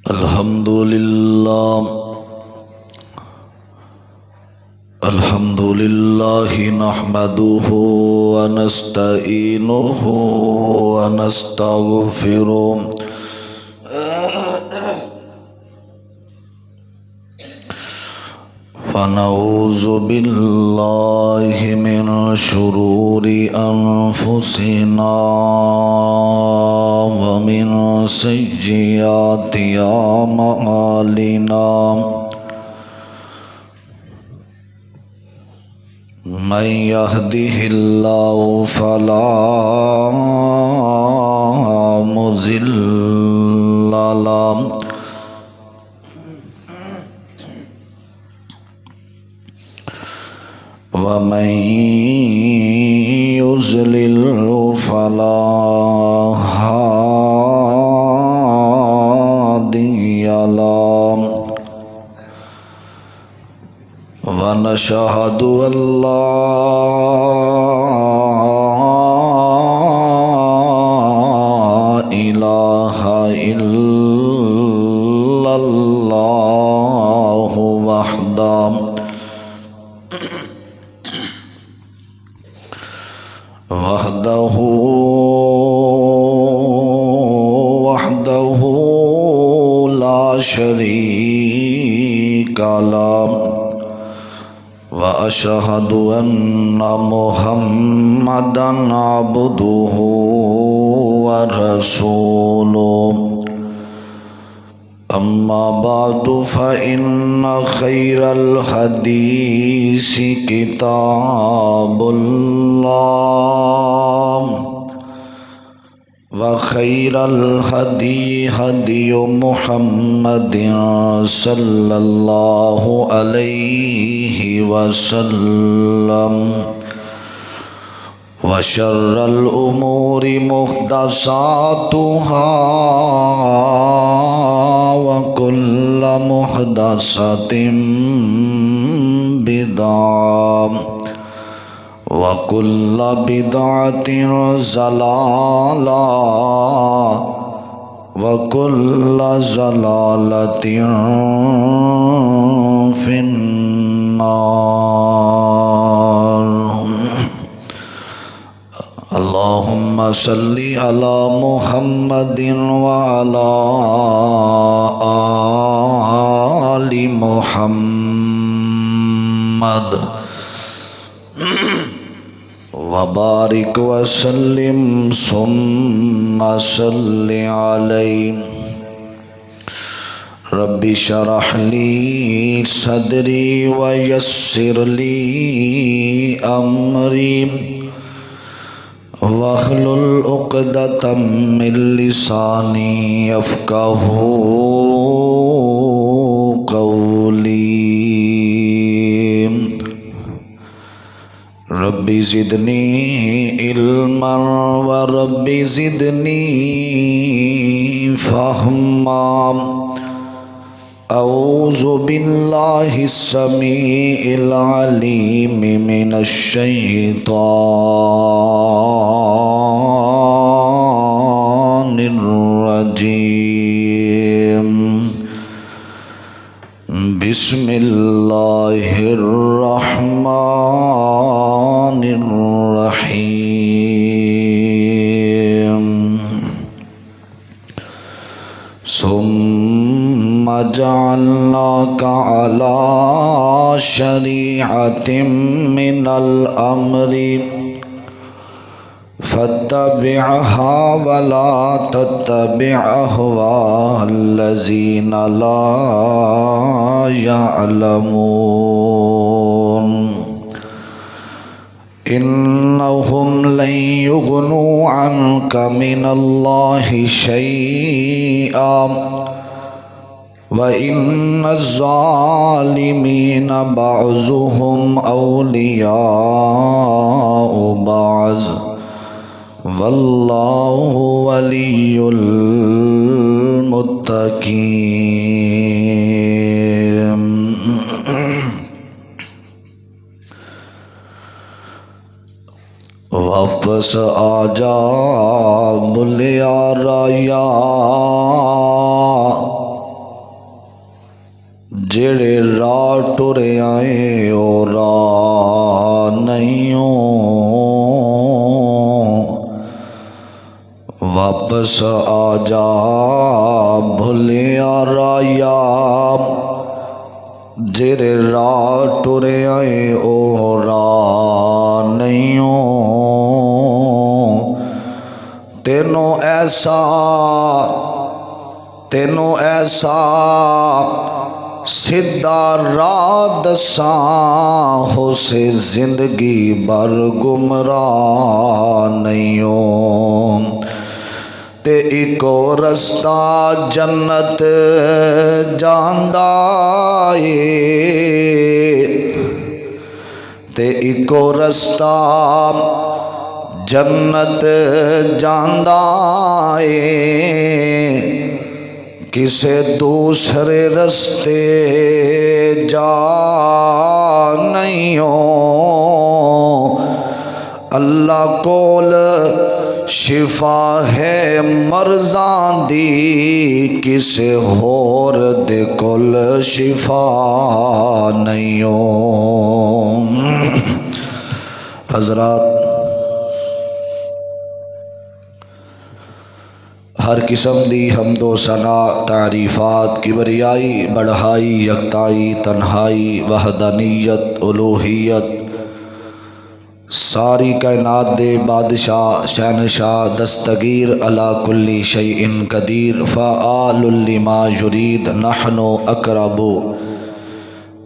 الحمد لله نحمده ونستعينه ونستغفره ونعوذ بالله من شرور أنفسنا ومن سيئات أعمالنا من يهده الله فلا مضل له ومن يضلل فلا هادي له ونشهد أن لا إله إلا الله وحده لا شريك له وأشهد أن محمدًا عبده ورسوله أما بعد فإن خير الحديث كتاب الله وخير الهدي هدي محمد صلى الله عليه وسلم وشر الأمور محدثاتها وكل محدثة بدعة وكل بدعة ضلالة وكل ضلالة في النار. اللهم صل على محمد وعلى آل محمد وبارك وسلم ثم صل عليه. رب اشرح لي صدري ويسر لي أمري واحلل عقدة من لساني يفقهوا قولي. رب زدني علما ورب زدني فهما. أعوذ بالله السميع العليم من الشيطان الرجيم. بسم الله الرحمن الرحيم. ثم جعلناك على شريعة من الأمر فاتبعها ولا تتبع أهواء الذين لا يعلمون. إنهم لن يغنوا عنك من الله شيئا وإن الظالمين بعضهم أولياء بعض والله ولي المتقين. واپس آجا بلیا رایا جڑے راہ ٹرے آئے او راہ نہیں ہو، واپس آ جا بھلیا رایا، جڑے راہ ٹرے آئے او راہ نہیں ہو، تینوں ایسا سدھا راہ دساں، ہو سے زندگی بھر گمراہ نہیں ہو، تے ایکو رستہ جنت جاندا اے، تے ایکو رستہ جنت جاندا اے، کسے دوسرے رستے جا نہیں ہو، اللہ کول شفا ہے مرضاں دی، کسے ہور دے کول شفا نہیں ہو۔ حضرات، ہر قسم دی حمد و ثنا، تعریفات، کبریائی، بڑھائی، یکتائی، تنہائی، وحدانیت، الوہیت، ساری کائنات دے بادشاہ، شہنشاہ، دستگیر، علی کل شیء قدیر، فعال لما یرید، نحن اقرب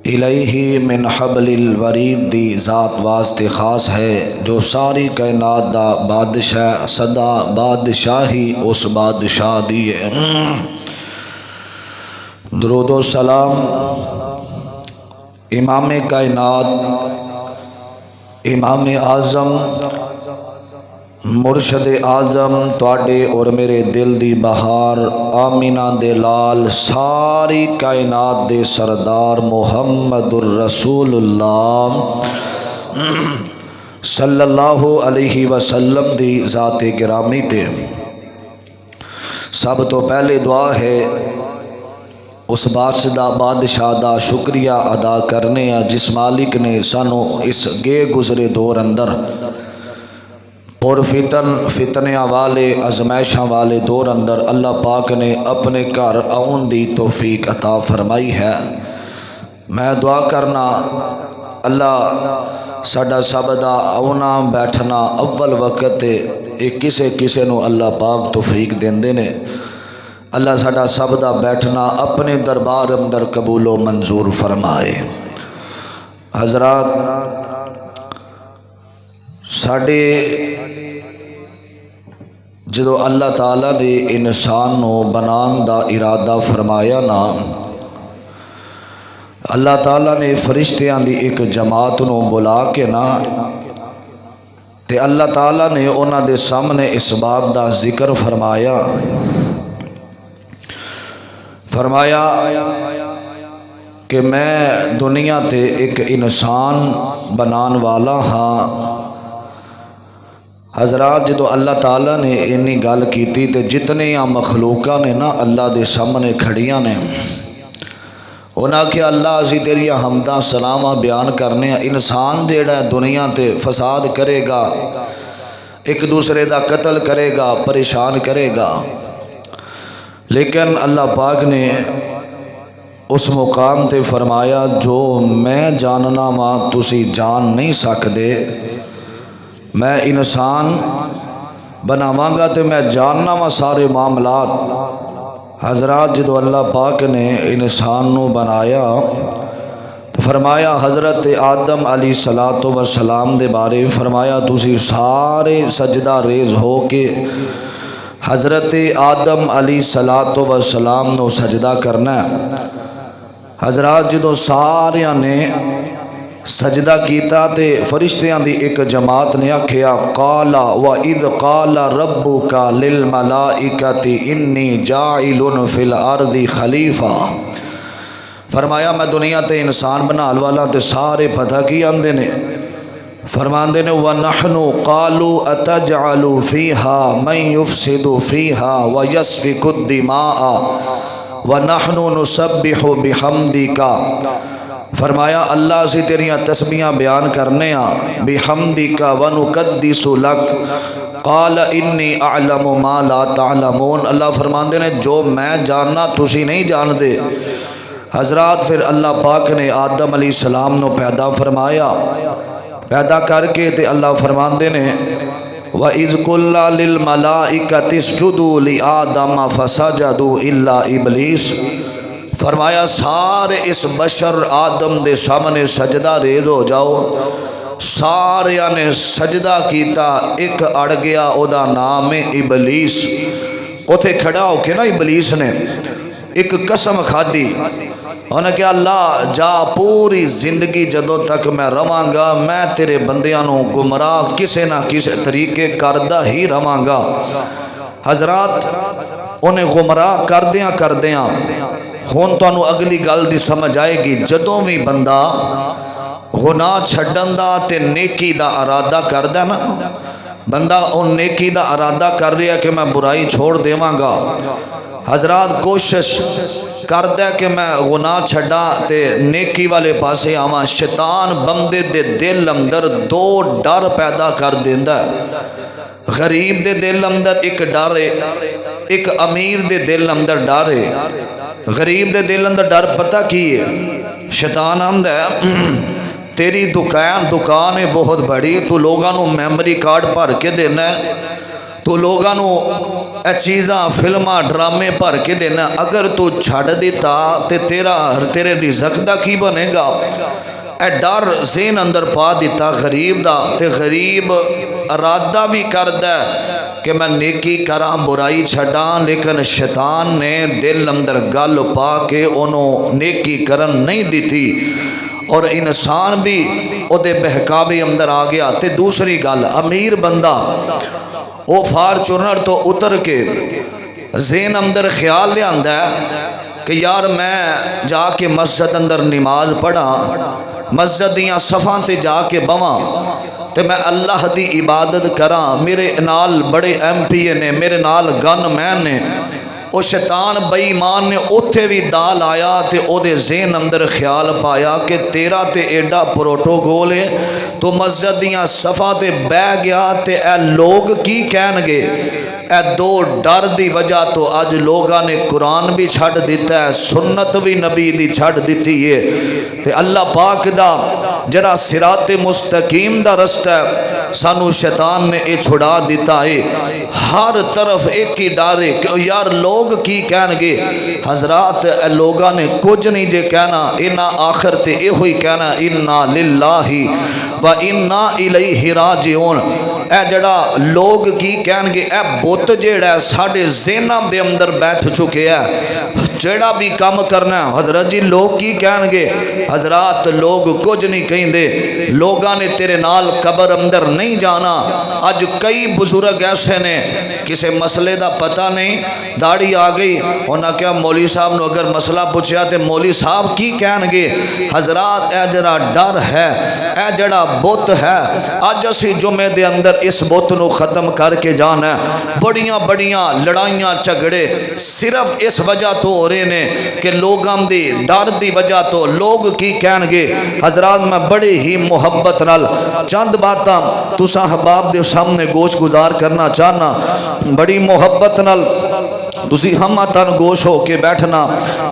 الیہ من حبل الورید دی ذات واسطے خاص ہے، جو ساری کائنات دا بادشاہ، سدا بادشاہی اس بادشاہ دی ہے۔ درود و سلام امام کائنات، امام اعظم، مرشد اعظم، تواڈے اور میرے دل دی بہار، آمینہ دے لال، ساری کائنات دے سردار محمد الرسول اللہ صلی اللہ علیہ وسلم دی ذات گرامی تے سب تو پہلے دعا ہے اس بادشاہ دا شکریہ ادا کرنے جس مالک نے سانو اس گے گزرے دور اندر پر فتنیاں والے، ازمائشاں والے دور اندر اللہ پاک نے اپنے گھر آؤن دی توفیق عطا فرمائی ہے۔ میں دعا کرنا اللہ ساڈا سب دا آؤنا بیٹھنا اول وقت ایک کسے نو اللہ پاک توفیق دیندے نے، اللہ ساڈا سب دا بیٹھنا اپنے دربار اندر قبول و منظور فرمائے۔ حضرات، ساڈے جدو اللہ تعالیٰ نے انسان نو بنان دا ارادہ فرمایا نا، اللہ تعالیٰ نے فرشتیاں دی ایک جماعت نو بلا کے نا تے اللہ تعالیٰ نے انہاں دے سامنے اس بات دا ذکر فرمایا کہ میں دنیا تے ایک انسان بنان والا ہاں۔ حضرات، جدو اللہ تعالیٰ نے انی گل کیتی تے جتنے مخلوقاں نے نا اللہ دے سامنے کھڑیاں نے، انہاں کہ اللہ اسی تیریاں حمداں سلاماں بیان کرنے، انسان جیڑا دنیا تے فساد کرے گا، ایک دوسرے دا قتل کرے گا، پریشان کرے گا، لیکن اللہ پاک نے اس مقام تے فرمایا جو میں جاننا ماں تسی جان نہیں سکدے، میں انسان بناواں گا تے میں جاننا وا سارے معاملات۔ حضرات، جدو اللہ پاک نے انسان نو بنایا تو فرمایا حضرت آدم علیہ السلام دے بارے فرمایا تسی سارے سجدہ ریز ہو کے حضرت آدم علیہ السلام نو سجدہ کرنا ہے۔ حضرات، جدو ساریاں نے سجدہ کیتا تے فرشتیاں دی ایک جماعت نے آکھیا قال وَإِذْ قَالَ رَبُّكَ لِلْمَلَائِكَةِ إِنِّي جَاعِلٌ فِي الْأَرْضِ خلیفہ، فرمایا میں دنیا تے انسان بنال والا تے سارے پتہ کی آندے نے، فرماندے نے وَنَحْنُ قَالُوا أَتَجْعَلُ فِيهَا مَن يُفْسِدُ فِيهَا وَيَسْفِكُ الدِّمَاءَ وَنَحْنُ نُسَبِّحُ بِحَمْدِكَ۔ فرمایا اللہ سے تیریاں تسبیحاں بیان کرنے ہاں بِحَمْدِكَ وَنُقَدِّسُ لَكَ قال انی اعلم ما لا تعلمون۔ اللہ فرماندے نے جو میں جاننا تسی نہیں جان دے۔ حضرات پھر اللہ پاک نے آدم علیہ السلام نو پیدا فرمایا، پیدا کر کے تے اللہ فرماندے نے وَإِذْ قُلْنَا لِلْمَلَائِكَةِ اسْجُدُوا لِآدَمَ فَسَجَدُوا إِلَّا إِبْلِيسَ۔ فرمایا سارے اس بشر آدم دے سامنے سجدہ ریز ہو جاؤ۔ سارے نے سجدہ کیتا، ایک اڑ گیا، او دا نام ہے ابلیس۔ اوتھے کھڑا ہو کے نا ابلیس نے ایک قسم کھادی، انہیں کہ اللہ جا پوری زندگی جدوں تک میں رواں گا میں تیرے بندیاں نو گمراہ کسے نہ کسے طریقے کردہ ہی رواں گا۔ حضرات انہیں گمراہ کردیاں ہون تو انہوں اگلی گل دی سمجھ آئے گی، جدوں بھی بندہ گناہ چھڈن دا تے نیکی دا ارادہ کردہ نا، بندہ ان نیکی دا ارادہ کر رہا کہ میں برائی چھوڑ دیواں گا، حضرات کوشش کردہ کہ میں گناہ چھڑا تے نیکی والے پاسے آواں، شیطان بندے دے دل اندر دو ڈر پیدا کر دیندہ ہے۔ غریب دے دل اندر ایک ڈر ہے، ایک امیر دے دل اندر ڈر ہے۔ غریب دے دل اندر ڈر پتہ کی ہے؟ شیطان آمدہ ہے تیری دکان ہے بہت بڑی، تو لوگاں نو میموری کارڈ بھر کے دینا ہے، تو لوگاں نو اے چیزاں فلماں ڈرامے بھر کے دینا، اگر تو چھڑ دیتا تے تیرے رزق دا کی بنے گا؟ اے ڈر ذہن اندر پا دیتا غریب دا، تے غریب ارادہ بھی کردہ کہ میں نیکی کراں برائی چھڑاں، لیکن شیطان نے دل اندر گل پا کے انہوں نیکی کرن نہیں دیتی، اور انسان بھی او دے بہکاوے اندر آ گیا۔ تے دوسری گل، امیر بندہ او فارچونر تو اتر کے ذہن اندر خیال لے آندہ ہے کہ یار میں جا کے مسجد اندر نماز پڑھا، مسجد دیاں صفاں تے جا کے بواں تے میں اللہ دی عبادت کراں، میرے نال بڑے ایم پی اے نے، میرے نال گن مین نے۔ او شیطان بے ایمان نے اوتھے بھی دال آیا تے او دے ذہن اندر خیال پایا کہ تیرا تے ایڈا پروٹوکول ہے، تو مسجد دیاں صفاں تے بہ گیا تے اے لوگ کی کہن گے؟ اے دو ڈر دی وجہ تو آج لوگاں نے قرآن بھی چھڑ دیتا ہے، سنت بھی نبی دی چھڑ دیتی ہے، تے اللہ پاک دا جرا صراط مستقیم دا رستہ ہے سانو شیطان نے اے چھڑا دیتا ہے۔ ہر طرف ایک ہی ڈارے کہ یار لوگ کی کہن گے؟ حضرات اے لوگاں نے کچھ نہیں جے کہنا، انا آخر تے اے ہوئی کہنا انا للہ و انا الیہ راجعون۔ اے جڑا لوگ کی کہن گے، اے بت جیڑا ساڑھے ذہناں دے اندر بیٹھ چکے ہیں، جڑا بھی کام کرنا ہے حضرت جی لوگ کی کہن گے؟ حضرات لوگ کچھ نہیں کہیں دے، لوگاں نے تیرے نال قبر اندر نہیں جانا۔ آج کئی بزرگ ایسے نے کسے مسئلے دا پتہ نہیں، داڑھی آ گئی انہاں کیا مولوی صاحب نو اگر مسئلہ پوچھیا تے مولوی صاحب کی کہن گے؟ حضرات اے جڑا ڈر ہے، اے جڑا بت ہے، آج اسی جمعے دے اندر اس بت نو ختم کر کے جانا ہے۔ بڑیاں لڑائیاں جھگڑے صرف اس وجہ تو ہو رہے نے کہ لوگاں دی ڈر دی وجہ تو لوگ کی کہن گے۔ حضرات میں بڑے ہی محبت نال چند باتاں تساں احباب دے سامنے گوش گزار کرنا چاہنا، بڑی محبت نال تسی ہم تن گوش ہو کے بیٹھنا،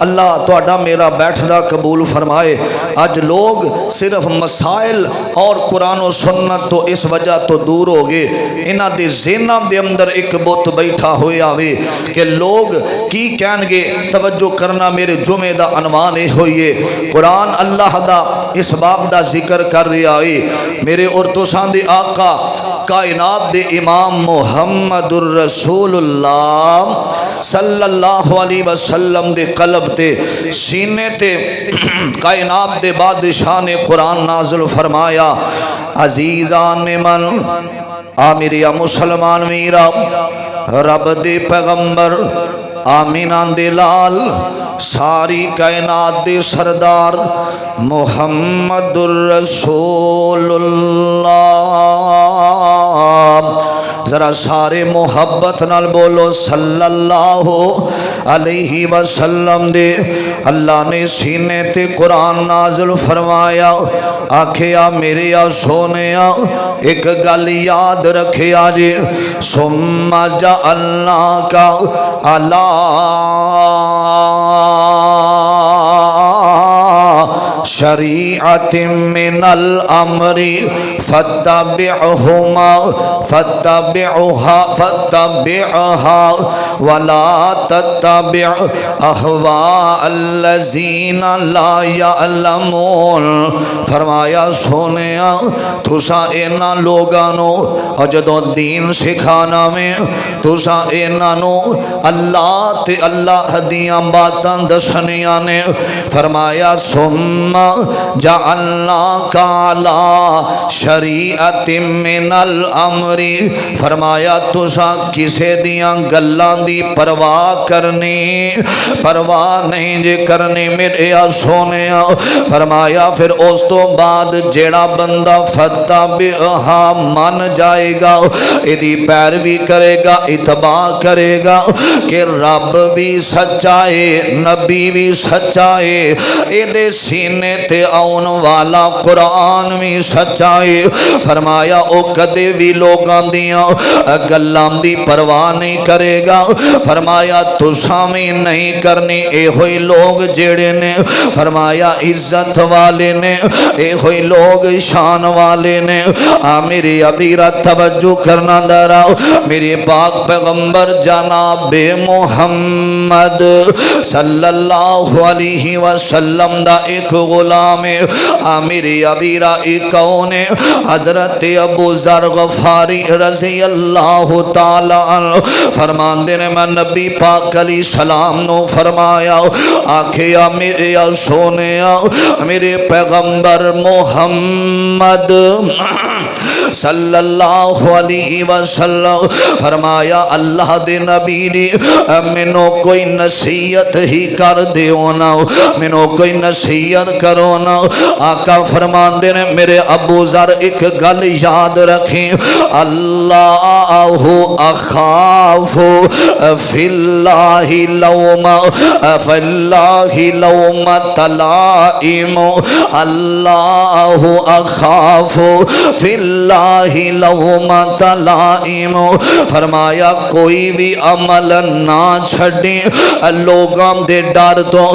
اللہ تہاڈا میرا بیٹھنا قبول فرمائے۔ آج لوگ صرف مسائل اور قرآن و سنت تو اس وجہ تو دور ہو گئے، انہاں دے ذہناں دے اندر ایک بت بیٹھا ہویا وے کہ لوگ کی کہن گے۔ توجہ کرنا، میرے جمعے دا عنوان اے ہوئیے، قرآن اللہ دا اس باب دا ذکر کر رہا ہے، میرے اور تساں دے آقا کائنات دے امام محمد الرسول اللہ صلی اللہ علیہ وسلم دے قلب تے سینے تے کائنات دے بادشاہ نے قرآن نازل فرمایا۔ عزیزان من آ میریا مسلمان میرا، رب دے پیغمبر आमीना दे लाल सारी कायनात दे सरदार मुहम्मदुर रसूलुल्लाह। जरा सारे मोहब्बत नाल बोलो सल्लल्लाहु अलैहि वसल्लम दे। अल्लाह ने सीने ते कुरान नाज़िल फरमाया, आखिया मेरे आ सोने एक गल याद रखिया जे, सुम्मा जअल्नाका अला शरीअतिम मिनल अमरी फत्तबिअहा वला तत्तबिअ अहवा अल्लज़ीना ला यअलमून। फरमाया सोने तुसा इन्हां लोगां नूं जदों दीन सिखाना में तुसा इन्हां नूं अल्लाह ते अल्लाह दियां बातां दसनियां ने। फरमाया सुम्मा जअल्नाका अला शरीअतिम मिनल अमरी। फरमाया तुसा किसे दियां गल्लां दी परवाह करनी, परवाह नहीं जे करनी मेरे सोने। फरमाया फिर उस तो बाद जेड़ा बंदा फत्तबिअहा मन जाएगा, इहदी पैरवी करेगा, इतबा करेगा कि रब भी सच्चा है, नबी भी सच्चा है, इहदे सीने ते आउन वाला कुरान भी सच्चा है। फरमाया ओ कदे भी लोगां दियां गल्लां दी परवाह नहीं करेगा। फरमाया तुसां भी नहीं करनी। एहो ही लोग जेड़े ने फरमाया इज्जत वाले ने, एहो ही लोग शान वाले ने। मेरे अबीरा तवज्जो करना दराओ, मेरे पाक पैगंबर जनाब मुहम्मद सल्लल्लाहु अलैहि वसल्लम दा एक गुलाम है। मेरे अबीरा एक कौन है? हजरत अबू ज़र गफारी रज़ी अल्लाह ताला अन्हु फरमांदे ने मैं नबी पाक अलैहि सलाम नो फरमाया, आखिया मेरे सोने मेरे पैगंबर मोहम्मद सल्लल्लाहु अलैहि वसल्लम फरमाया अल्लाह दे नबी ने मैनू कोई नसीहत ही कर दियो ना, मैनू कोई नसीहत करो ना। आका फरमांदे ने मेरे अबू ज़र एक गल याद रखें, अल्लाहु अखाफु फिल्लाहि लौमा तलाइम, अल्लाहु अखाफु फिल्लाहि लौमा तलाइम। फरमाया कोई भी अमल ना छड़ी लोगां दे डर तो।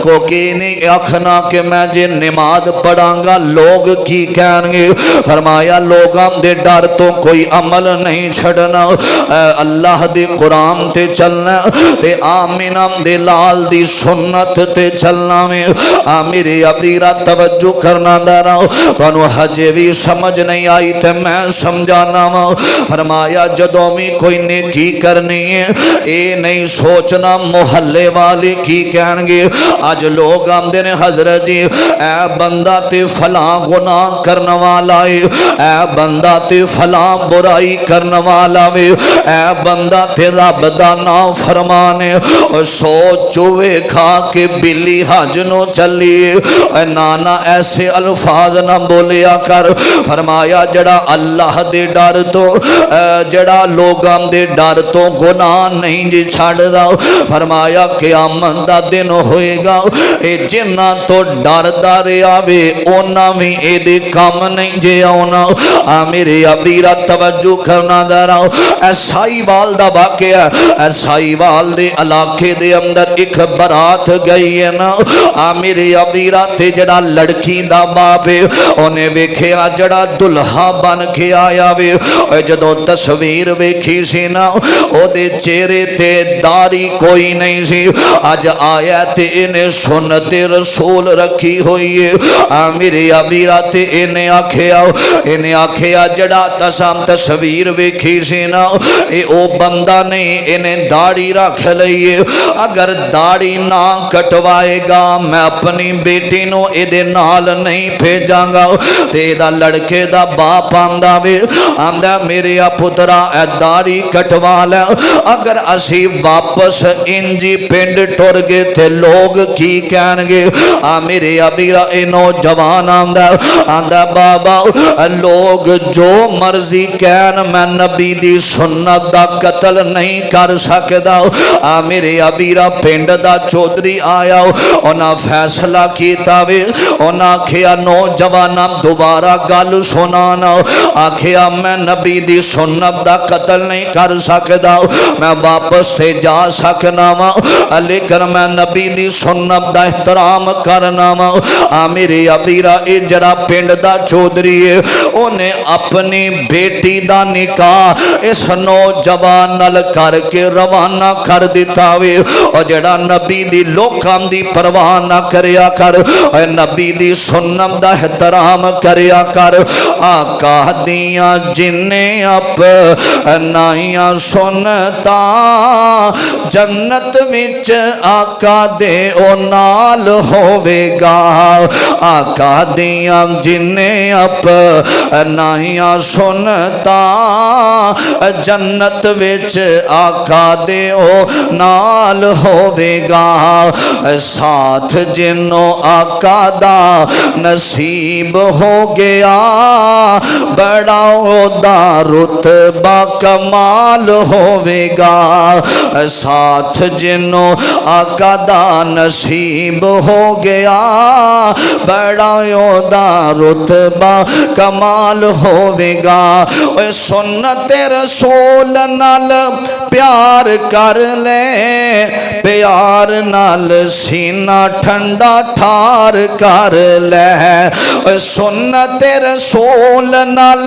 को की नहीं आखना कि मैं जे नमाज पढ़ांगा लोग की कहेंगे। फरमाया लोगां दे डर तो कोई अमल नहीं छड़ना, अल्लाह दे कुरान ते चलना ते आमीना दे लाल दी सुन्नत ते चलना में। मेरे अबीरा तवज्जो करना दरा, तुहानू हजे भी समझ नहीं आई ते मैं समझाना वा। फरमाया जदों भी कोई नेकी करनी है ये नहीं सोचना मुहल्ले वाले की कहेंगे। अज लोग आंदे ने हजरत जी ऐ बंदा ते फलां गुनाह करने वाला है, ऐ बंदा ते फलां बुराई करने वाला वे, ऐ बंदा ते रब दा नाम फरमाने। और सोच वेखा के बिल्ली हज नो चली, नाना ऐसे अल्फाज ना बोलिया कर। फरमाया जड़ा अल्लाह दे डर तो जड़ा लोगां दे डर तो गुनाह नहीं जी छाड़दा। फरमाया क़यामत दा दिन होएगा ए जिन्ना तो डरदा रहा वे ओना भी एदे काम नहीं जे आउना। मेरे अबीरा तवज्जो करना दरा, साहिवाल दा वाकया, साहिवाल दे इलाके दे अंदर एक बरात गई है ना। मेरे अबीरा ते जड़ा लड़की दा बाप है उन्हें वेखिया जड़ा दुल्हा बन के आया वे, जदों तस्वीर वेखी सी ना ओदे चेहरे ते दाढ़ी कोई नहीं सी। अज आया ते इन्हें सुन्नते रसूल रखी रखी हुई है। मेरे अबीरा ते इन्हें आखिया जड़ा तसां तस्वीर वेखी सी ना ये ओ बंदा नहीं, इन्हें दाढ़ी रख लई है। अगर दाढ़ी ना कटवाएगा मैं अपनी बेटी नूं इहदे नाल नहीं भेजांगा। ते इहदा लड़के दा बाप आंदा मेरे पुत्रा ए दाढ़ी कटवा ले। अगर असी वापस इंजी पिंड टुर गए थे लोग की कहणगे। मेरे अबीरा ए नौजवान आंदा बाबा लोग जो मर्जी कहन मैं नबी दी सुन्नत दा कत्ल नहीं कर सकदा। मेरे अबीरा पिंड दा चौधरी आया, उन्हें फैसला किया वे। उन्हें आखिया नौजवाना दोबारा गल सुनाना। आखिया मैं नबी दी सुन्नत दा कत्ल नहीं कर सकदा, मैं वापस से जा सकना वा, लेकिन मैं नबी दी सुन्नत दा एहतराम करना वा। मेरे अबीरा ये जरा पिंड दा चौधरी है, उन्हें अपनी बेटी दा निकाह इस नौजवान नाल करके रवाना कर दिता वे। और जड़ा नबी दी लोकां दी परवाह ना करया कर, नबी दी सुन्नत दा एहतराम करया कर। आका दियां जिन्हें अपनाइयां सुनता जन्नत विच आका दे ओ नाल होवेगा। आका दियां जिन्हें अपनाइयां सुनता जन्नत विच आका दे ओ नाल होवेगा। साथ जिन्हों आका दा नसीब हो गया बड़ा ओदा रुतबा कमाल होवेगा। साथ जिन्हों आका दा नसीब हो गया बड़ा ओदा रुतबा कमाल होवेगा। सुन्नत रसूल नाल प्यार कर ले, प्यार नाल सीना ठंडा ठार कर ले। सुन्नत रसूल नाल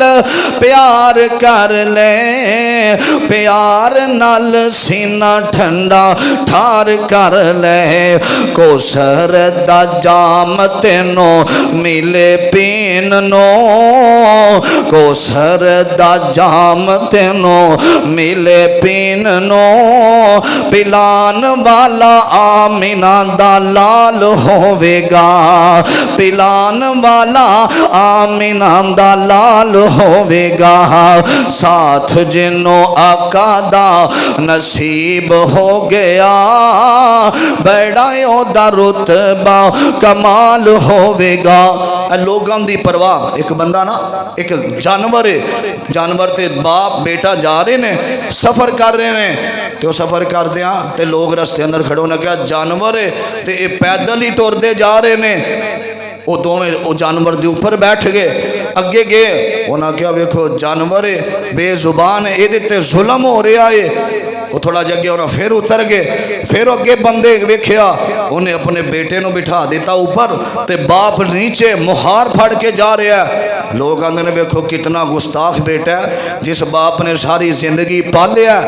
प्यार कर ले, प्यार नाल सीना ठंडा ठार कर ले। कोसर दा जाम तेनों मिले पीन नो, कोसर दा जाम तेनों मिले पीन नो। पिलान वाला आमिना दा लाल होवेगा, पिलान वाला आमिना दा लाल होवेगा। साथ जिन्हों आका दा नसीब हो गया बड़ा ओदा रुतबा कमाल होवेगा। लोगों की परवाह, एक बंदा ना एक जानवर है, जानवर ते बाप बेटा जा रहे ने सफ़र कर रहे हैं, तो सफ़र करदे ते लोग रस्ते अंदर खड़े होने क्या जानवर है तो ये पैदल ही टुरदे जा रहे ने। वो दोवें वो जानवर के ऊपर बैठ गए, अगे गए, उन्हें क्या वेखो जानवर है बेजुबान है, ये जुल्म हो रहा है। वो थोड़ा जगे उन्हें फिर उतर गए, फिर अगे बंदे वेख्या, उन्हें अपने बेटे को बिठा दिता ऊपर, तो बाप नीचे मुहार फड़ के जा रहा है। लोग आते ने वेखो कितना गुस्ताख बेटा है, जिस बाप ने सारी जिंदगी पालिया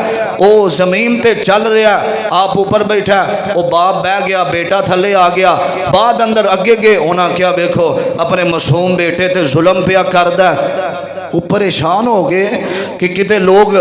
वो जमीन ते चल रहा है, आप ऊपर बैठा, वो बाप बह गया, बेटा थले आ गया। बाद अंदर अगे गए, उन्हें क्या वेखो अपने मासूम बेटे ते जुल्म पिया करदा। वो परेशान हो गए कि किते लोग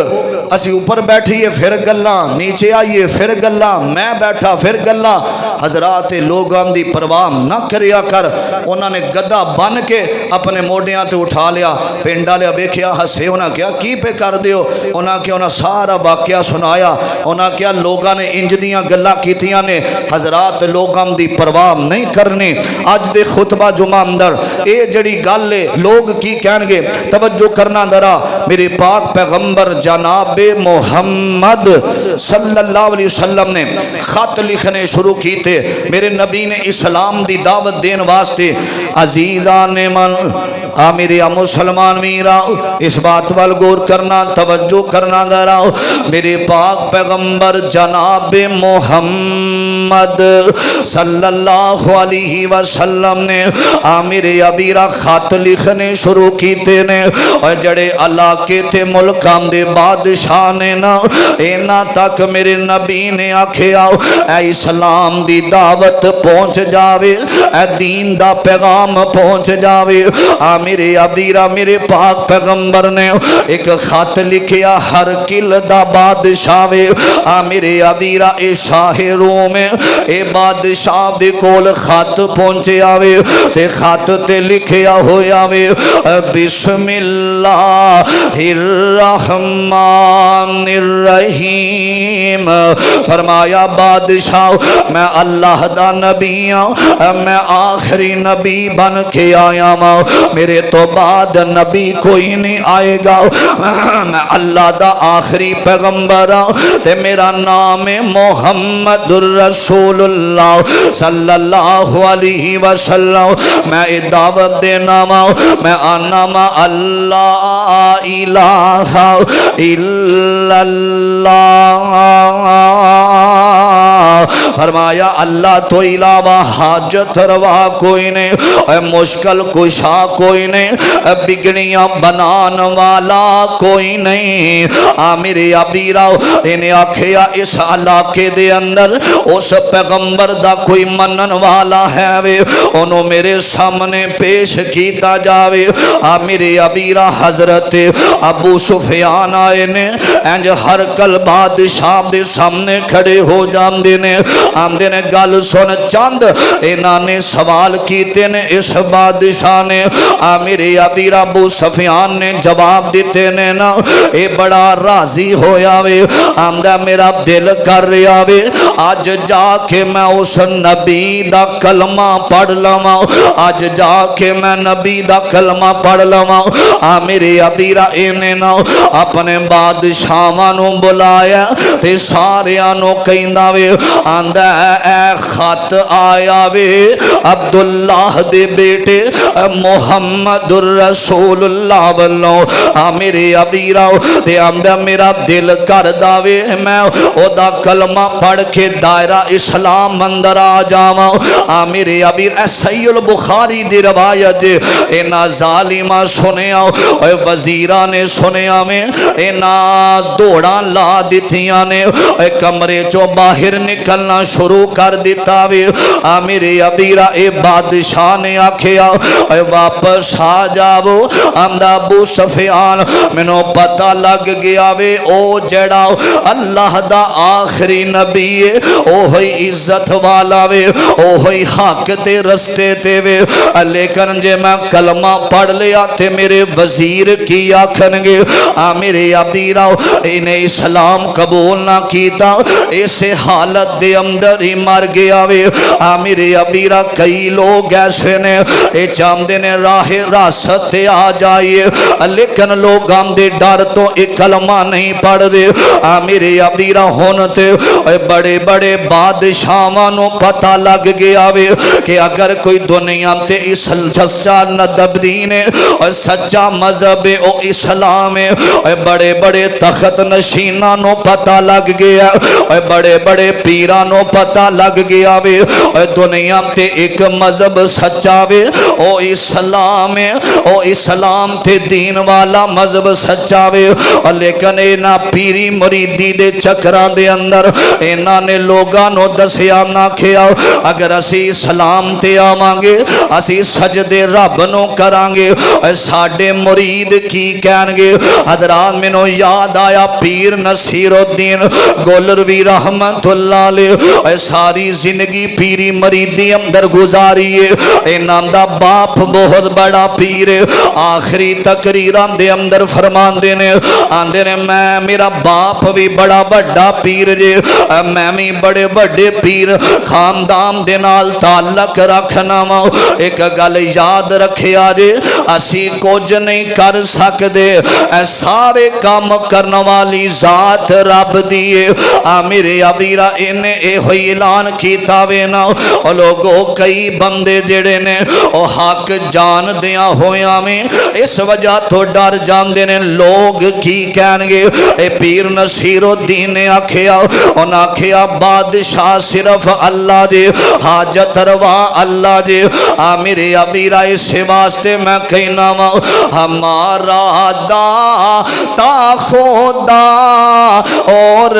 असी ऊपर बैठिए फिर गल्लां, नीचे आइए फिर गल्लां, मैं बैठा फिर गल्लां। हजरात लोगों की परवाह ना करिया कर। उन्होंने गद्दा बन के अपने मोडियां ते उठा लिया, पिंड वाले वेख्या हसे, उन्हें क्या की पे कर दियो, उन्हें क्या उन्हें सारा वाकया सुनाया, उन्हें क्या लोगों ने इंज दियां गल्लां कीतियां ने। हजरात लोगों की परवाह नहीं करनी। अज दे खुतबा जुमा अंदर ये जड़ी गल है लोग की कहणगे, तवज्जो करना दरा। मेरे पाक पैगंबर जनाबे मोहम्मद सल्लल्लाहु अलैहि वसल्लम ने खत लिखने शुरू किए। मेरे नबी ने इस्लाम की दावत देने वास्ते अजीजा ने मन मेरे मुसलमान वीरा इस बात वाल गौर करना, तवज्जो करना जरा। मेरे पाक पैगंबर जनाब मोहम्मद सल्लल्लाहु अलैहि वसल्लम ने मेरे अबीरा खत लिखने शुरू कीते ने। और जड़े इलाके ते मुल्कां दे बादशाह ने ना, इन्हां तक मेरे नबी ने आखिया ऐ इस्लाम दी दावत पहुंच जावे, ऐ दीन दा पैगाम पहुंच जावे। मेरे अबीरा मेरे पाक पैगंबर ने एक खत लिखिया हर किल दा बादशाह वे। मेरे अबीरा ए शाहे रोम ए बादशाह दे कोल खत पहुंचे आवे ते खत ते लिखिया होया वे बिस्मिल्लाहिर्रहमानिर्रहीम। फरमाया बादशाह मैं अल्लाह दा नबी हां, मैं आखिरी नबी बन के आया वां, मेरे तो बाद नबी कोई नहीं आएगा। मैं अल्लाह दा आखिरी पैगंबर हां ते मेरा नाम है मुहम्मदुर रसूलुल्लाह सल्लल्लाहु अलैहि वसल्लम। मैं ये दावत देना वा, मैं आना वा अल्लाह इलाहा इल्लल्लाह। फरमाया अल्लाह तो इलावा हाजत रवा कोई नहीं, मुश्किल कुशा कोई नहीं, बिगड़ियां बनान वाला कोई नहीं। मेरे अबीरा इन्हें आखिया इस इलाके दे अंदर उस पैगंबर दा कोई मनन वाला है वे, उन्हों मेरे सामने पेश किया जावे। मेरे अबीरा हजरत अबू सुफियान आए ने, इंज हर कल बादशाह दे सामने खड़े हो जाते ने, आंदे ने गल सुन चंद इन्हां ने सवाल कीते ने इस बादशाह ने। मेरे अबीरा अबू सुफियान ने जवाब दिते ने ना, ये बड़ा राजी होया वे, आंदा मेरा दिल कर रहा वे अज जाके मैं उस नबी दा कलमा पढ़ लवा, अज जाके मैं नबी दा कलमा पढ़ लवा। मेरे अबीरा इन्हें ना अपने बादशाहां नूं बुलाया ते सारियां नूं कहंदा वे, आंदा ऐ खत आया वे अब्दुल्लाह दे बेटे मुहम्मदुर रसूलुल्लाह वल्लों। मेरे अबीरा ते आंदा मेरा दिल कर दावे मैं ओदा कलमा पढ़ के दायरा इस्लाम अंदर आ जावां। मेरे अबीर सहीहुल बुखारी दी रवायत इन्हां जालिमा सुनिया, वजीरा ने सुनिया में इन्हां दौड़ा ला दित्तियां ने, कमरे चो बाहर निकलना शुरू कर दिता वे। मेरे अबीरा ए बादशाह ने आखिया वापस आ जाओ। आंदा अबू सुफियान मैनू पता लग गया वे ओ जड़ा अल्लाह दा आखिरी नबी है, ओ ही इज्जत वाला वे, ओ ही हक दे रस्ते ते वे। लेकिन जे मैं कलमा पढ़ लिया ते मेरे वजीर की आखनगे। मेरे अबीरा इन्हें इस्लाम कबूल ना कीता, इसे हालत दे अंदर ही मर गया वे। मेरे अबीरा कई लोग ऐसे ने ये चाहते ने राहे रासत ते आ जाइए, लेकिन लोग दे डर तो एक कलमा नहीं पढ़ते। मेरे अबीरा होन ते बड़े बड़े बादशाहां नूं पता लग गया वे कि अगर कोई दुनिया ते इस सच्चा नदीन है और सच्चा मजहब है ओ इस्लाम है। बड़े बड़े तख्त नशीना नूं पता लग गया, बड़े बड़े पीरां नूं पता लग गया वे दुनिया ते एक मजहब सच्चा वे ओ इस्लाम है, ओ इस्लाम ते दीन वाला मजहब सच्चा वे। लेकिन इन्हां पीरी मुरीदी दे चक्रां दे अंदर इन्हां ने लोगां नूं दसिया ना खिया अगर असी इस्लाम ते आवांगे असी सजदे रब नूं करांगे, साडे मुरीद की कहणगे। हज़रात मैनू याद आया पीर नसीरुद्दीन गोलरवी रहमतुल्लाह अलैह सारी जिंदगी पीरी मरीदी अंदर गुजारी है। इन्हां दा बाप बहुत बड़ा पीर है, आखिरी तकरीरां दे अंदर फरमांदे ने आंदे ने मैं मेरा बाप भी बड़ा बड़ा पीर जे, मैं भी बड़े बड़े पीर खानदान दे नाल ताल्लुक रखना वा। एक गल याद रखिया जे असी कुछ नहीं कर सकते, सारे काम करने वाली जात रब दी है। मेरे अबीरा इन्हें ए ہوئی اعلان کیتا وے نا او لوگو کئی بندے جڑے نے او حق جان دیاں ہویاں میں اس وجہ تو ڈر جاندے نے لوگ کی کہن گے اے پیر نصیر الدین نے آکھیا ان آکھیا بادشاہ صرف اللہ دے حاجت روا اللہ دے میرے ابیرا اس واسطے میں کہنا وا ہمارا داتا خدا اور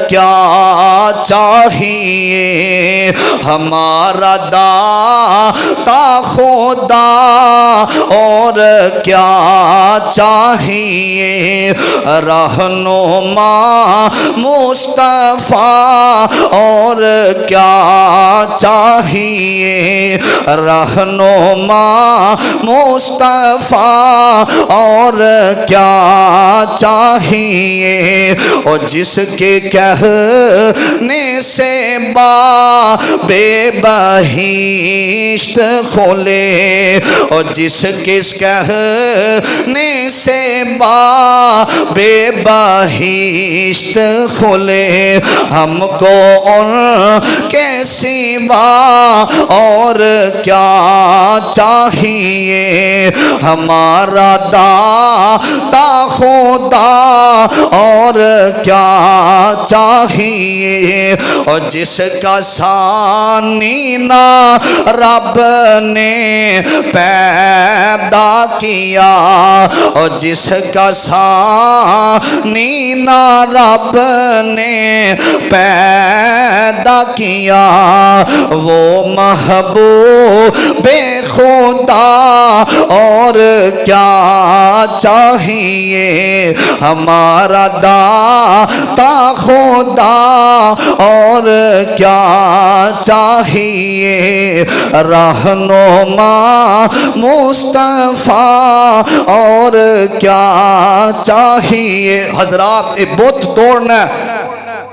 کیا چاہیے ہمارا داتا خدا اور کیا چاہیے رہنما مصطفیٰ اور کیا چاہیے رہنما مصطفیٰ اور کیا چاہیے اور جس کے کہنے سے بے بہشت کھولے اور جس کس کہنے سے بے بہشت کھولے ہم کو ان کے سوا اور کیا چاہیے ہمارا داتا خدا اور کیا چاہیے اور جس کا ثانی نہ رب نے پیدا کیا اور جس کا ثانی نہ رب نے پیدا کیا وہ محبوب خدا اور کیا چاہیے ہمارا داتا خدا اور کیا چاہیے رہنما مصطفیٰ اور کیا چاہیے حضرات بت توڑنا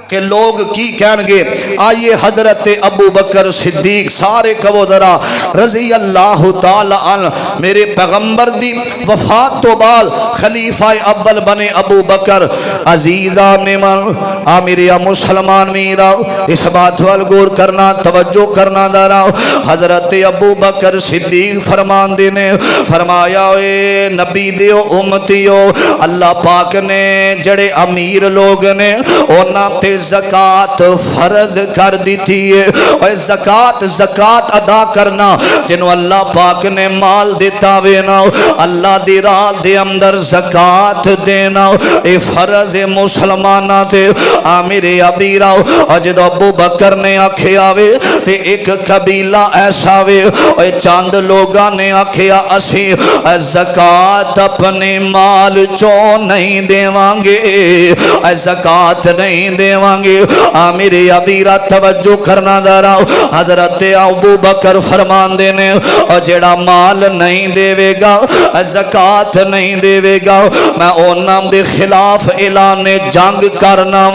کہ لوگ کی کہن گے آئیے حضرت ابو بکر صدیق سارے کہو ذرا رضی اللہ تعالی عنہ میرے پیغمبر دی وفات تو بعد خلیفہ اول بنے ابو بکر عزیزہ نمن میرے مسلمان میرا اس بات والگور کرنا توجہ کرنا دارا حضرت ابو بکر صدیق فرمان دینے فرمایا اے نبی دیو امتیو اللہ پاک نے جڑے امیر لوگ نے اونا تے زکاة فرض کر دیتی ہے اور زکاة ادا کرنا جنہوں اللہ پاک نے مال دیتا وینا اللہ دی راہ دے اندر زکاة دینا اے فرض مسلمانہ تے آمیر ابیرہ اجد ابو بکر نے آکھیا وے تے ایک قبیلہ ایسا وے اور چاند لوگاں نے آکھیا اسی زکاة اپنے مال چوں نہیں دیوانگے زکاة نہیں دیوانگے میرے ابیرہ توجہ کرنا دارا حضرت ابو بکر فرمان دینے اور جڑا مال نہیں دے گا زکاة نہیں دے گا میں اونام دے خلاف اعلان جنگ کرنا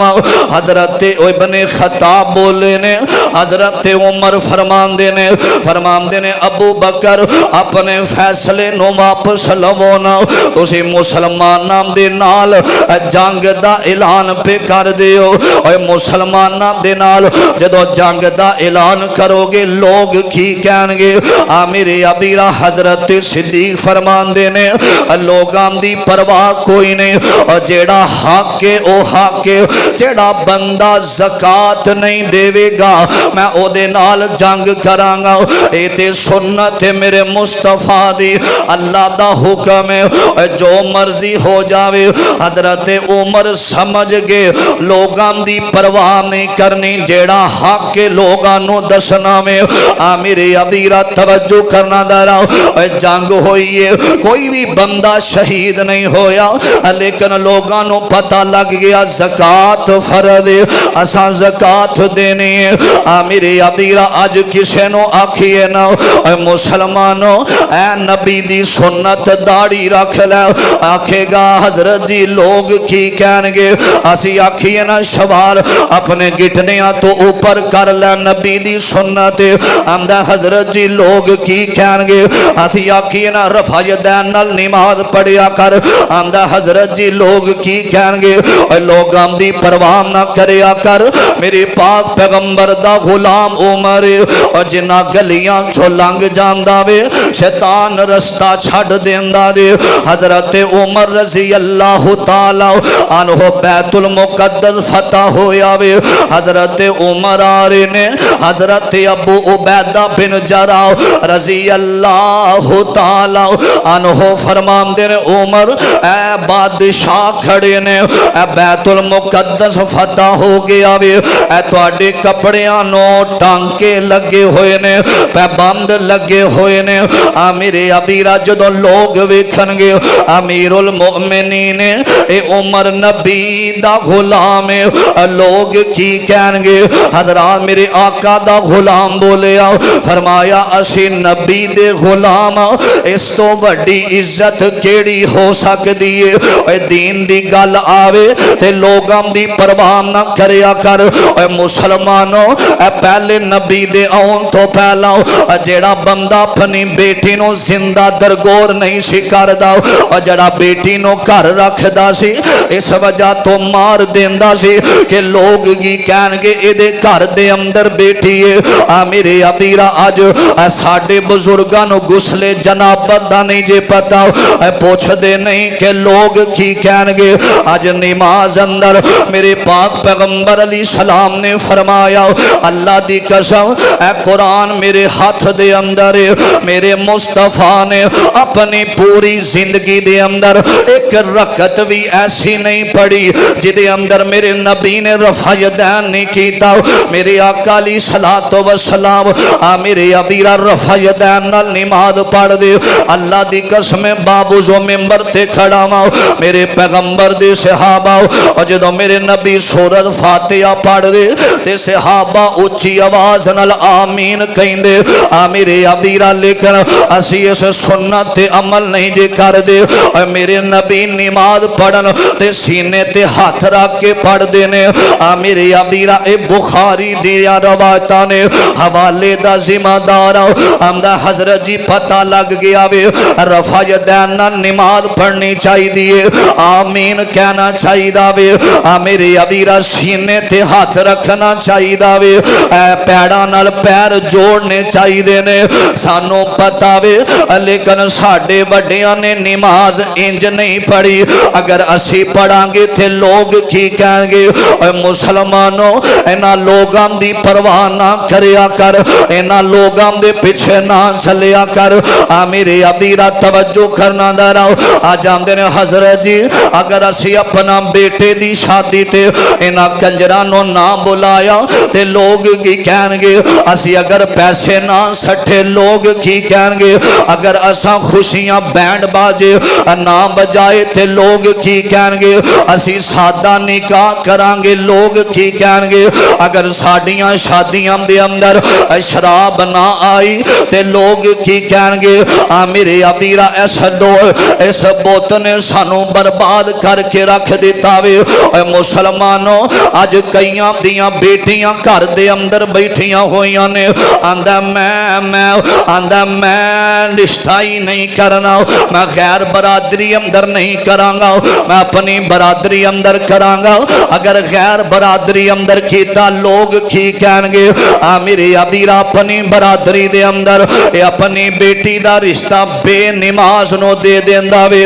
حضرت ابن خطاب بولے نے حضرت عمر فرمان دینے ابو بکر اپنے فیصلے نو واپس لونا تسی مسلمان نام دے نال جنگ دا اعلان پہ کر دیو اور مسلمان دے نال جدو جنگ دا اعلان کرو گے لوگ کی کہن گے میرے ابیرہ حضرت صدیق فرمان دینے لوگاں دی پرواہ کوئی نہیں اور جیڑا حق کے او حق کے جیڑا بندہ زکاة نہیں دے گا میں او دے نال جنگ کرانگا اے تے سنت میرے مصطفیٰ دی اللہ دا حکم ہے جو مرضی ہو جاوے حضرت عمر سمجھ گے لوگاں دی پرواہ نہیں کرنی جیڑا حق کے لوگانو دسنا میں میرے ابیرہ توجہ کرنا دارا جنگ ہوئی ہے کوئی بھی بندہ شہید نہیں ہویا لیکن لوگانو پتہ لگ گیا زکاة فرض اساں زکاة دینی ہے میرے ابیرہ آج کسے نو آکھیے نا مسلمانو اے نبی دی سنت داڑی رکھ لے آکھے گا حضرت جی لوگ کی کہن گے اسی آکھیے نا شباب बाल अपने गिठनियां तो ऊपर कर ले नबी दी सुन्नत आंदा हजरत जी लोग की कहणगे असी आखिए ना रफा यदैन नाल नमाज पढ़िया कर आंदा हजरत जी लोग की कहणगे लोगां दी परवाह ना करिया कर मेरे पाक पैगंबर दा गुलाम उमर और जिन्ना गलियां चो लंघ जांदा वे शैतान रस्ता छड़ देंदा रे हजरत उमर रजी अल्लाह तआला अन्हु बैतुल मुकद्दस फतह होया वे हजरत उमर आ रहे ने हजरत अबू उबैदा बिन जराह रजी अल्लाह तआला अन्हु फरमांदे ने उमर ए बादशाह खड़े ने ए बैतुल मुकद्दस फतह हो गया वे ए तुहाडे कपड़ियां नो टांके लगे हुए ने पाबंद लगे हुए ने आ मेरे अबीरा जदों लोग वेखणगे अमीरुल मोमिनीन ए उमर नबी दा गुलाम है लोग की कहणगे हजरात मेरे आका दा गुलाम बोलिया फरमाया असी नबी दे गुलाम इस तो वड्डी इज्जत केड़ी हो सकदी है दीन दी गल आवे ते लोगां दी परवाह ना करया कर मुसलमानों पहले नबी दे आउण तो पहला जेड़ा बंदा अपनी बेटी नो जिंदा दरगोर नहीं सी करदा जड़ा बेटी नो घर रखदा सी इस वजह तो मार देंदा सी कि लोग की कहणगे इहदे घर दे अंदर बेटी है आ मेरे अबीरा अज साडे बुजुर्गां नु गुस्ले जनाबत दा नहीं जे पता पुछदे नहीं कि लोग की कहणगे अज नमाज अंदर मेरे पाक पैगंबर अली सलाम ने फरमाया अल्लाह दी कसम ए कुरान मेरे हाथ दे अंदर मेरे मुस्तफा ने अपनी पूरी जिंदगी दे अंदर एक रकत भी ऐसी नहीं पढ़ी जिदे अंदर मेरे नबी ने रफा यदैन नहीं कीता मेरे आका अली सलातो व सलाम आ मेरे अबीरा रफा यदैन नाल नमाज पढ़ दे अल्लाह दी कसम बाबू जो मिंबर ते खड़ा वा मेरे पैगंबर दे सहाबा और जदों मेरे नबी सूरत फातिहा पढ़ दे ते सहाबा उच्ची आवाज नाल आमीन कहंदे आ मेरे अबीरा लेकिन असी इस सुन्नत ते अमल नहीं जे करदे मेरे नबी नमाज पढ़न ते सीने ते हाथ रख के पढ़ते ने आ मेरे अबीरा ए बुखारी दिया रवायतां ने हवाले दा जिम्मेदार आंदा हजरत जी पता लग गया वे रफा यदैन नाल नमाज पढ़नी चाहिए आमीन कहना चाहिए वे आ मेरे अबीरा सीने ते हाथ रखना चाहिए वे पैरां नाल पैर जोड़ने चाहिए ने सानू पता वे लेकिन साडे वड्डियां ने नमाज इंज नहीं पढ़ी अगर असी पढ़ांगे थे लोग की कहेंगे मुसलमानों इन्हां लोगां दी परवाह ना करिया कर इन्हां लोगां दे पीछे ना चलिया कर आ मेरे अबीरा तवज्जो करना दरा आ जांदे ने हजरत जी अगर असी अपना बेटे दी शादी ते इन्हां कंजरां नु ना बुलाया ते लोग की कहेंगे असी अगर पैसे ना सट्ठे लोग की कहेंगे अगर असा खुशियां बैंड बाजे ना बजाए ते लोग की कहेंगे असी सादा निकाह करांगे लोग की कहेंगे अगर साडियां शादियां दे अंदर शराब ना आई ते लोग की कहेंगे आ मेरे अबीरा इस बोत ने सानू बर्बाद करके रख दिता वे मुसलमानों अज कईयां दियां बेटियां घर दे अंदर बैठियां होइयां ने आंदा मैं रिश्ता ही नहीं करना मैं गैर बरादरी अंदर नहीं करांगा मैं अपनी बरादरी अंदर करांगा अगर गैर बरादरी अंदर कीता लोग की कहेंगे आ मेरे अबीरा अपनी बरादरी दे अंदर अपनी बेटी दा रिश्ता बेनमाज नो दे देंदा वे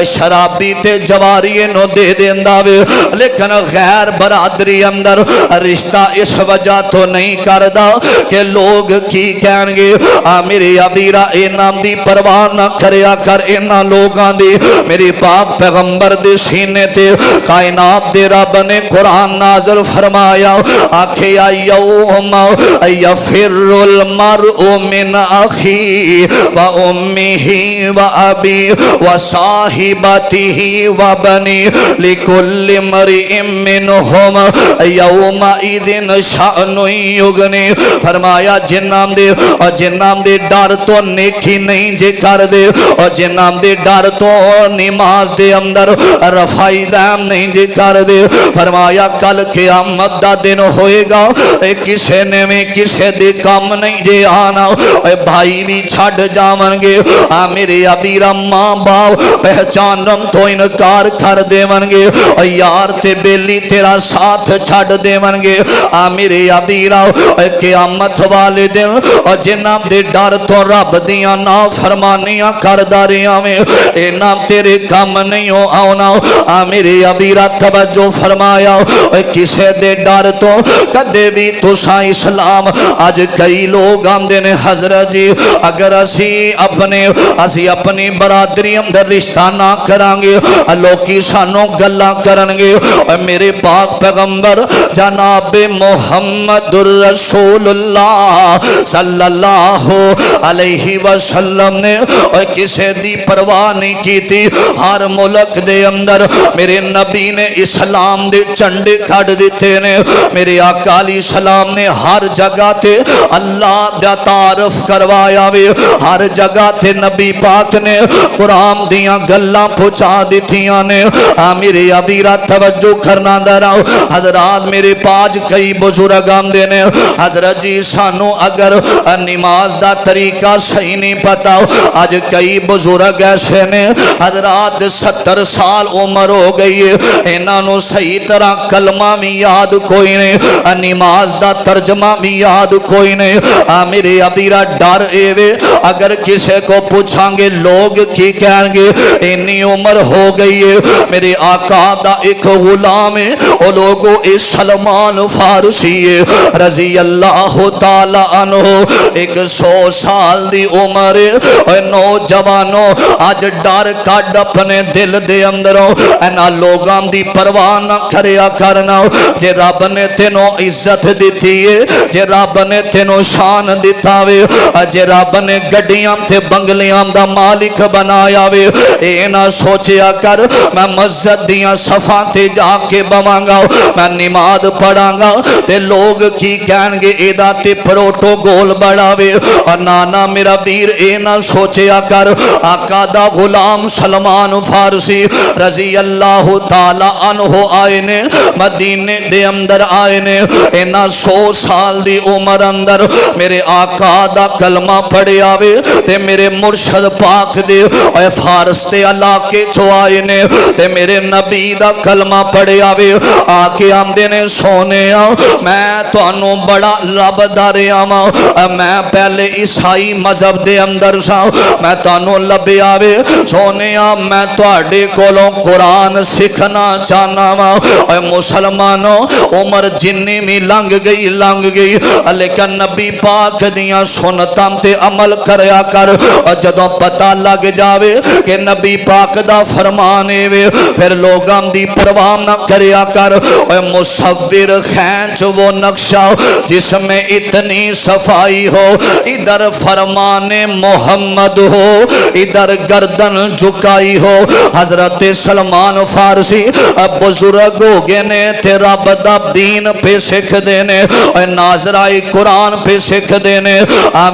शराबी ते जवारीए नो दे देंदा वे लेकिन गैर बरादरी अंदर रिश्ता इस वजह तो नहीं करदा कि लोग की कहेंगे आ मेरे अबीरा इन्हां दी परवाह ना करया कर इन्हां लोगां दी मेरे पाक पैगंबर दे सीने ते कायनात दे रब ने कुरान नाज़िल फरमाया आखे यौम यौमा यफिरुल मरउ मिन अखी व उम्मिही व अबी व साहिबतिही व बनी लिकुल्लि मरिइम मिनहुम यौमा इदिन शानु युगनी। फरमाया जिन्नाम दे डर तो नेकी नहीं जे कर दे और जिन्नाम दे डर तो नमाज दे अंदर रफाई दाम नहीं जे कर दे। फरमाया कल क़यामत दा दिन होएगा किसे ने भी किसे दे काम नहीं जे आना भाई भी छड़ जावनगे मेरे अबीरा मां बाप पहचानम तो इनकार कर देवनगे और यार ते बेली तेरा साथ छड़ देवनगे मेरे अबीरा क़यामत वाले दिन और जिन्हां दे डर तो रब दियां ना फरमानियां करदा रहा में इना तेरे काम नहीं हो आना मेरे अबीरा तवज्जो फरमाया किसे दे डर तो कदे भी तुसा इस्लाम अज कई लोग आंदे ने हजरत जी अगर असी अपनी बरादरी अंदर रिश्ता ना करांगे लोकी सानू गल्लां करनगे मेरे पाक पैगंबर जनाब मुहम्मदुर रसूलुल्लाह सल्लल्लाहु अलैहि वसल्लम ने किसे दी परवाह नहीं की थी। हर मुल्क दे अंदर मेरे नबी ने इस्लाम दे झंडे कढ़ दिते ने। मेरे आका अली सलाम ने हर जगह ते अल्लाह दा तारफ करवाया वे। हर जगह ते नबी पाक ने कुरान दियां गल्लां पहुंचा दित्तियां ने। मेरे अबीरा तवज्जो करना दराओ हजरात मेरे पाज कई बुजुर्ग आंदे ने हजरत जी सानू अगर नमाज दा तरीका सही नहीं पता अज कई बुजुर्ग ऐसे ने हजरात 70 साल उम्र हो गई है इन्हों सही तरह कलमा भी याद कोई नहीं नमाज दा तर्जमा भी याद कोई नहीं। मेरे अबीरा डर एवे अगर किसी को पूछांगे लोग की कहेंगे इन्नी उम्र हो गई है मेरे आका दा एक गुलाम है वो लोगों इस सलमान फारसी है रजी अल्लाह ताला अन्हु 100 साल दी उम्र है। नौजवानों अज डर कढ़ अपने दिल दे अंदरों इन्हां लोगां दी परवाह ना करया करना। जे रब ने तेनों इज्जत दी है जे रब ने तेनों शान दिता वे जे रब ने गड्डियां ते बंगलियां दा मालिक बनाया वे ये ना सोचिया कर मैं मस्जिद दियां सफा ते जाके बवांगा मैं नमाज पढ़ांगा ते लोग की कहेंगे एदा ते प्रोटोकॉल बड़ा वे और नाना मेरा वीर ये ना सोचिया कर आका दा गुलाम सलमान फारसी रजी अल्लाह ताला अन्हु आए ने मदीने दे अंदर आए ने इन्हां 100 साल दी उम्र अंदर मेरे आका दा कलमा पढ़िया वे ते मेरे मुर्शद पाक दे फारस ते इलाके चो आए ने ते मेरे नबी दा कलमा पढ़िया वे आके आंदे ने सोने मैं तुहानू बड़ा लभदा रहा वां मैं पहले ईसाई मजहब दे अंदर सा मैं तुहानू लभया वे सोने मैं तुहाडे कोलों कुरान सीखना चाहना वा मुसलमानों उम्र जिन्नी भी लंघ गई लेकिन नबी पाक दियां सुन्नतां ते अमल करया कर और जदों पता लग जावे कि नबी पाक दा फरमान है फिर लोगां दी परवाह ना करया कर। मुसव्विर खैंच वो नक्शा जिसमें इतनी सफाई हो इधर फरमाने मोहम्मद हो इधर गर्दन झुकाई हो। हजरत सलमान फारसी बुजुर्ग हो गए ने ते रब दा दीन पे सिख देने नाजराई कुरान पे सिख देने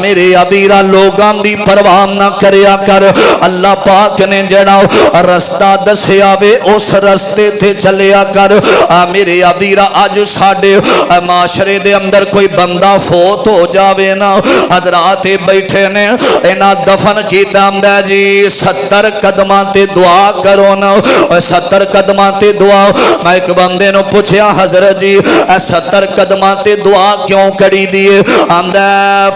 मेरे अबीरा लोगां दी परवाह ना करया कर। अल्लाह पाक ने जड़ा रस्ता दसिया वे उस रस्ते ते चलिया कर। मेरे अबीरा अज साडे माशरे दे अंदर कोई बंदा फोत हो जावे ना हजरात बैठे ने इन्हां दफन कीता हुंदा जी 70 कदमां ते दुआ करो ना 70 कदमां ते दुआ। मैं एक बंदे नु पूछया हजरत जी 70 कदमां ते दुआ क्यों करी दिए आंदा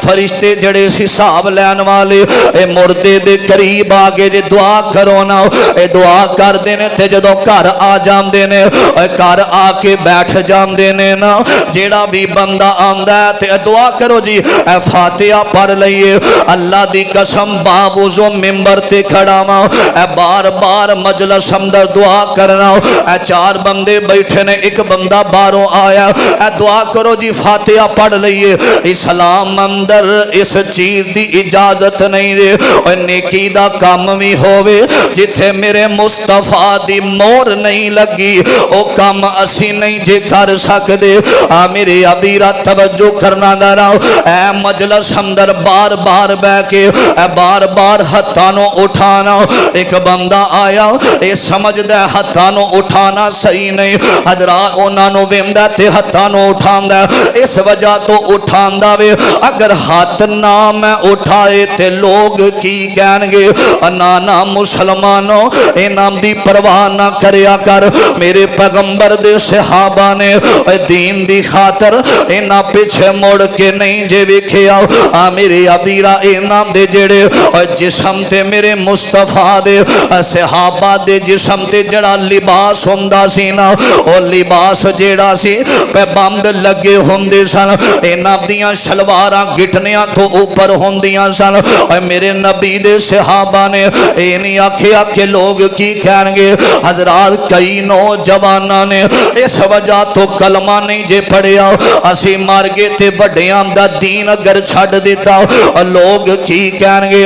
फरिश्ते जड़े हिसाब लैन वाले ए मुर्दे दे करीब आगे जे दुआ करो ना ए दुआ करदे ने ते जदों घर आ जांदे ने घर आके बैठ जांदे ने ना जेड़ा भी बंदा आंदा ते दुआ करो जी ए फातिहा पढ़ लईए अल्लाह दी कसम बावजू मिंबर ते खड़ा वा ए बार बार मजलिस अंदर दुआ करना ए 4 बंदे बैठे ने एक बंदा बाहरों आया ए दुआ करो जी फातिहा पढ़ लईए। इस्लाम अंदर इस चीज की इजाजत नहीं रे और नेकी दा काम भी होवे जिथे मेरे मुस्तफा दी मोहर नहीं लगी ओ काम असी नहीं जे कर सकते। आ मेरे अबीरा तवज्जो करना दरा ऐ मजलिस अंदर बार बार बह के बार बार हत्थां नूं उठाना। एक बंदा आया ये समझदा हत्थां नूं उठाना सही नहीं, हजरात उन्हां नूं वेंदा ते हत्थां नूं उठांदा इस वजह तो उठांदा वे अगर हाथ ना मैं उठाए ते लोग की कहणगे। ना ना मुसलमानों इन्हां दी परवाह ना करया कर। मेरे पैगंबर दे सहाबा ने दीन दी खातर इन्हां पिछे मुड़ के नहीं जे वेखिया। आ मेरे अबीरा इन्हां दे जेड़े जिस्म ते मेरे मुस्तफा दे सहाबा दे जिस्म ते जड़ा लिबास हुंदा सी ना ओ लिबास जेड़ा सी बंद लगे हुंदे सन। इन्हां दियां शलवारां गिटनियां तो ऊपर हुंदियां सन। मेरे नबी दे सहाबा ने ये नहीं आखिया कि लोग की कहणगे। हजरात कई नौजवानां ने इस वजह तो कलमा नहीं जे पढ़िया असी मर गए ते वड्डियां दा दीन अगर छड्ड दिता लोग की कहणगे।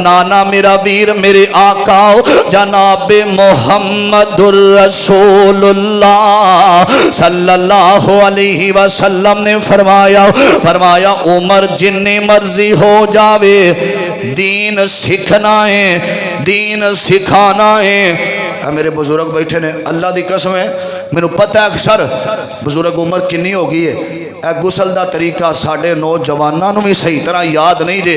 नाना मेरा वीर मेरे आका जनाब मुहम्मदुर रसूलुल्लाह सल्लल्लाहु अलैहि वसल्लम ने फरमाया उमर जिन्नी मर्जी हो जावे दीन सीखना है, दीन सिखाना है। मेरे बुजुर्ग बैठे ने अल्लाह दी कसम है मैनू पता है अक्सर बुजुर्ग उम्र किन्नी हो गई है गुसल का तरीका साढ़े नौजवानों भी सही तरह याद नहीं जे।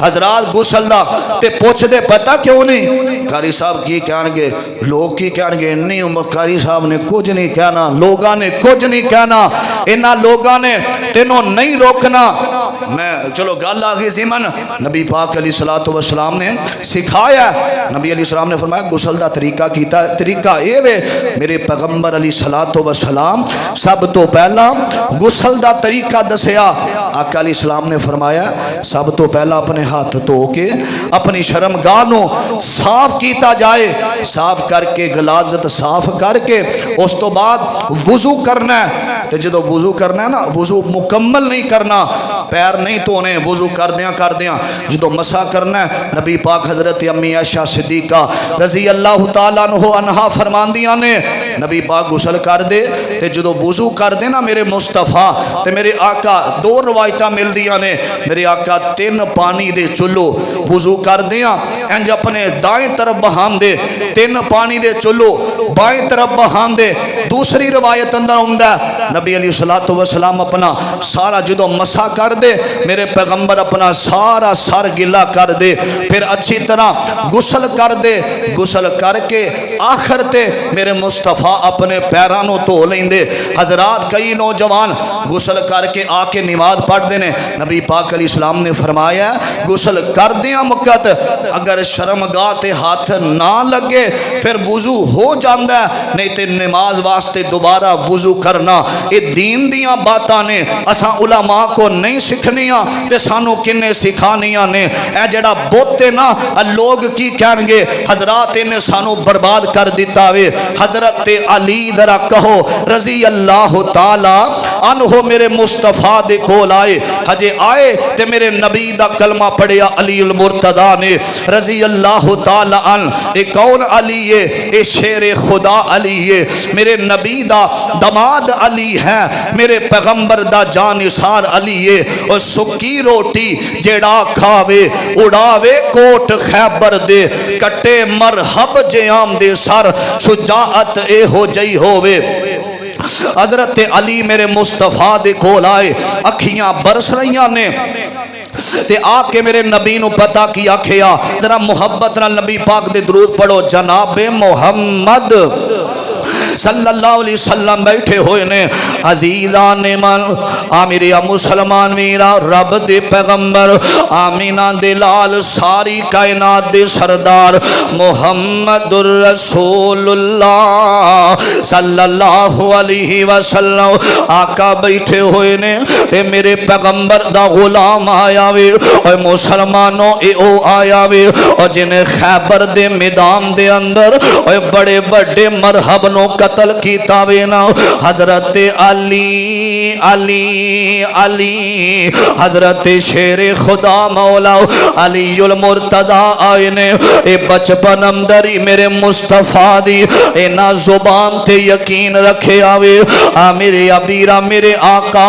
हजरात गुसल का ते पुछदे पता क्यों नहीं कारी साहब की कहणगे लोग की कहणगे इन्नी उम्र कारी साहब ने कुछ नहीं कहना लोगों ने कुछ नहीं कहना इन्हां लोगों ने तेनों नहीं रोकना। मैं चलो गल आ गई सी मन नबी पाक अलैहिस्सलातु वस्सलाम ने सिखाया। नबी अलैहिस्सलाम ने फरमाया गुसल का तरीका कीता तरीका ये वे मेरे पैगंबर अलैहिस्सलातु वस्सलाम सब तो पहला गुसल दा तरीका दसिया। आका अलैहिस्सलाम ने फरमाया सब तो पहला अपने हाथ धो के अपनी शर्मगाह नूं साफ कीता जाए, साफ करके गलाजत साफ करके उस तो बाद वुजू करना है। तो जो वुजू करना है ना वुजू मुकम्मल नहीं करना पैर नहीं धोने वुजू करदियां जो मसा करना है। नबी पाक हजरत अम्मी आयशा सिद्दीका रजी अल्लाह तआला अन्हा फरमांदियां ने नबी पाक गुसल कर दे ते जो वुजू कर दे ना मेरे मुस्तफा ते मेरे आका दो रवायत मिलदियां ने मेरे आका 3 पानी दे चुल्लो वुजू कर दिया इंज अपने दाएं तरफ बहांदे 3 पानी दे चुल्लो बाएं तरफ बहांदे। दूसरी रवायत अंदर आउंदा नबी अलैहिस्सलातु वस्सलाम अपना सारा जो मसा कर दे मेरे पैगंबर अपना सारा सर गिला कर दे फिर अच्छी तरह गुसल कर दे। गुसल करके आखिर ते मेरे मुस्तफा अपने पैरों को धो लेंदे। हजरात कई नौजवान गुसल करके आके नमाज पढ़ते हैं। नबी पाक अलैहिस्सलाम ने फरमाया गुसल करदियां वक्त अगर शर्मगाह ते हाथ ना लगे फिर वुजू हो जाता है नहीं तो नमाज वास्ते दोबारा वुजू करना। ये दीन दियां बातां ने असां उलमा को नहीं सीखनियां ते सानू किन्ने सिखानियां ने। ए जड़ा बुत है ना लोग की कहणगे हजरात इन्हें सानू बर्बाद कर दिता वे। हजरत अली जरा कहो रजी अल्लाह तआला अन्हो मेरे मुस्तफा दे कोल आए हजे आए ते मेरे नबी दा कलमा पढ़िया अली अल मुर्तदा ने रजी अल्लाह तआला अन। ए कौन अली है ए शेर खुदा अली है मेरे नबी दा दमाद अली है मेरे पैगंबर दा जानिसार अली है। और सुक्की रोटी जेड़ा खावे उड़ावे कोट खैबर दे कट्टे मरहब जियाम दे सर शुजाअत ए हो जई होवे। हजरत अली मेरे मुस्तफा दे कोल आए अखियां बरस रही ने ते आके मेरे नबी नू पता की आखिया जरा मुहब्बत नाल नबी पाक दे दरूद पढ़ो जनाबे मुहम्मद सल्लल्लाहु अलैहि वसल्लम बैठे हुए ने। अजीजा ने मन मेरे मुसलमान वीरा रब दे पैगंबर आमीना दे लाल सारी कायनात दे सरदार मुहम्मदुर रसूलुल्लाह सल्लल्लाहु अलैहि वसल्लम आका बैठे हुए ने। ए मेरे पैगंबर दा गुलाम आया वे और मुसलमानों ए ओ आया वे और जिन्हें खैबर दे मैदान दे अंदर और बड़े बड़े मरहब नो قتل کیتا وے نا حضرت علی علی علی حضرت شیر خدا مولا علی المرتضی آئے نے اے بچپن اندر ہی میرے مصطفیٰ دی اے نا زبان تے یقین رکھے آوے میرے ابیرہ میرے آقا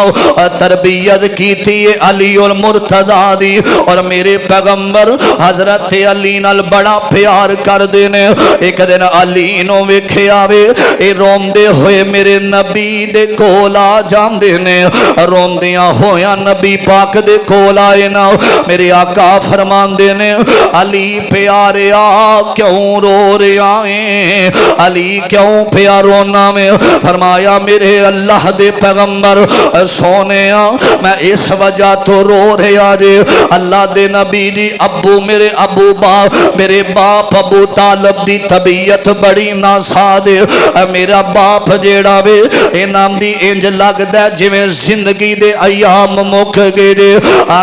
تربیت کی تھی علی المرتضی دی اور میرے پیغمبر حضرت علی نال بڑا پیار کر دینے ایک دن علی نو ویکھے آوے اے روم دے ہوئے میرے نبی دے کولا جام دینے روم دیاں ہویا نبی پاک دے کولا نا میرے آقا فرمان دینے علی پیارے کیوں رو رہے آئیں علی کیوں پیارونا میں فرمایا میرے اللہ دے پیغمبر سونے میں اس وجہ تو رو رہے آجے اللہ دے نبی دی ابو میرے ابو میرے باپ ابو طالب دی طبیعت بڑی ناسادے میرا باپ جیڑا وے اے نام دی انج لگ دے جویں زندگی دے ایام مک گئے دے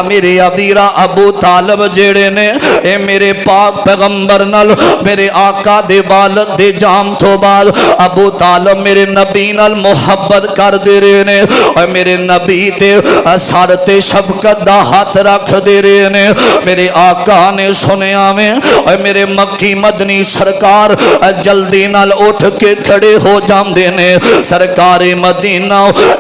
میرے ابیرہ ابو طالب جیڑے نے اے میرے پاک پیغمبر نال میرے آقا دے والد دے جام تو بعد ابو طالب میرے نبی نال محبت کر دے رہے نے اور میرے نبی تے سارتے شفقت دا ہاتھ رکھ دے رہے نے میرے آقا نے سنیا میں اور میرے مکی مدنی سرکار جلدی نال اٹھ کے کھڑے ہو جام دینے سرکار مدینہ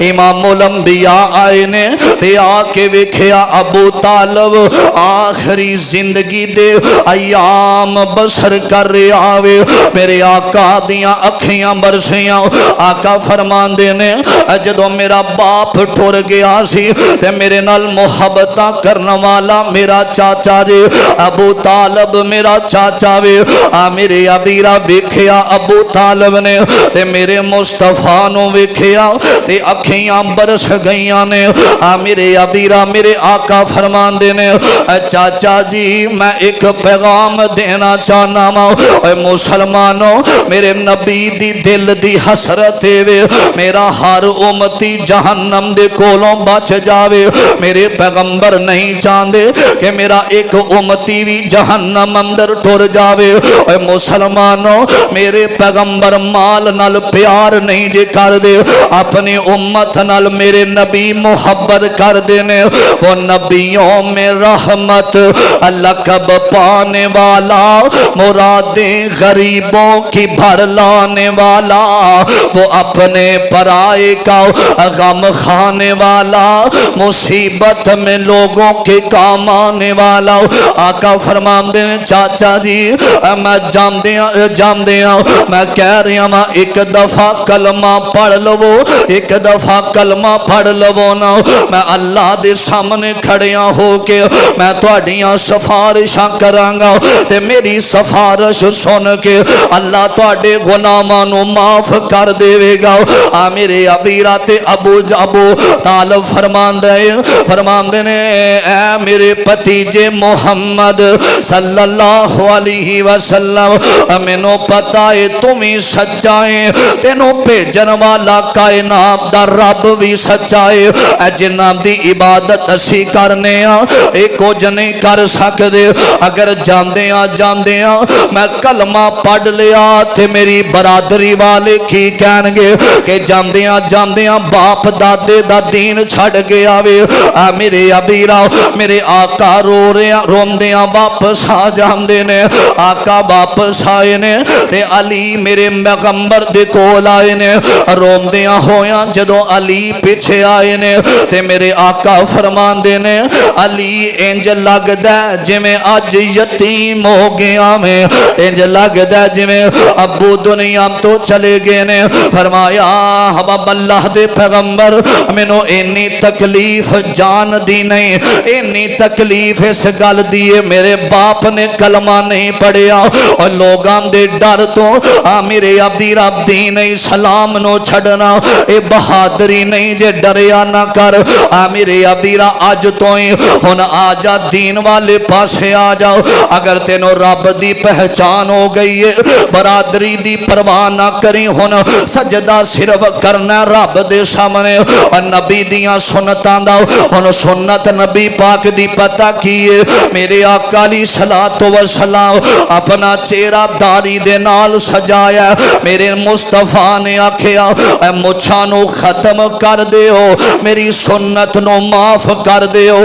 امام الانبیاء آئے نے تے آکے وکھیا ابو طالب آخری زندگی دے ایام بسر کر رہے آوے میرے آقا دیاں اکھیاں برسیاں آقا فرمان دینے جدو میرا باپ ٹھور گیا سی تے میرے نال محبتہ کرنا والا میرا چاچا جے ابو طالب میرا چاچا وے میرے ابیرہ ویکھیا ابو طالب نے تے میرے مصطفیٰ نو ویکھیا تے اکھیاں برس گئیاں نے میرے ابیرہ میرے آقا فرمان دینے چاچا جی میں ایک پیغام دینا چاہنا ماں مسلمانوں میرے نبی دی دل دی حسرت وے میرا ہر امتی جہنم دے کولوں بچ جاوے میرے پیغمبر نہیں چاندے کہ میرا ایک امتی بھی جہنم اندر ٹر جاوے اے مسلمانوں میرے پیغمبر مال نال پیار نہیں جے کر دے اپنی امت نال میرے نبی محبت کر دینے وہ نبیوں میں رحمت لقب پانے والا مرادیں غریبوں کی بھر لانے والا وہ اپنے پرائے کا غم خانے والا مصیبت میں لوگوں کے کام آنے والا آقا فرمان دیں چاچا جی میں جام دیا میں کہہ رہا ہوں ایک دفعہ کلمہ پڑھ لو ایک دفعہ کلمہ پڑھ لو نا میں اللہ دے سامنے کھڑیاں ہو کے میں تواڈیاں سفارشاں کرانگا تے میری سفارش سن کے اللہ تواڈے گناہاں نو معاف کر دے گا میرے ابیرہ تے ابو طالب فرمان دے نے اے میرے پتیجے محمد صلی اللہ علیہ وسلم مینوں پتہ ہے تمہیں سچائیں تینوں بھیجن والا کائنات دا رب بھی سچائے اے جنہاں دی عبادت اسی کرنے اے کچھ نہیں کر سکدے اگر جاندے میں کلمہ پڑھ لیا تے میری برادری والے کی کہن گے کہ جاندیاں باپ دادے دا دین چھڑ گیا وے میرے ابیرہ میرے آقا روندیاں واپس آ جاندے نے آقا واپس آئے نے تے علی میرے پیغمبر دے کول آئے نے روندیاں ہویاں جدوں علی پیچھے آئے نے تے میرے آقا فرمان دے نے علی انج لگدا جویں اج یتیم ہو گیا میں انج لگدا جویں ابو دنیا تو چلے گئے نے فرمایا حبیب اللہ دے پیغمبر مینوں اینی تکلیف جان دی نہیں اینی تکلیف اس گل دی میرے باپ نے کلمہ نہیں پڑھیا اور لوگاں دے ڈر تو میرے ابیرہ دین اسلام نو چھڑنا اے بہادری نہیں جے ڈریا نہ کر میرے ابیرہ آج تو ہی ہن آجا دین والے پاسے آ جاؤ اگر تینوں رب دی پہچان ہو گئی ہے برادری دی پرواہ نہ کری ہن سجدہ صرف کرنا رب دے سامنے اور نبی دیاں سنتاں دا ہن سنت نبی پاک دی پتہ کیے میرے آقا علیہ الصلوۃ والسلام اپنا چہرہ داڑھی دے نال سجایا میرے मुस्तफा ने आखिया मुछां नू खत्म कर दिओ, मेरी सुन्नत नू माफ कर दिओ,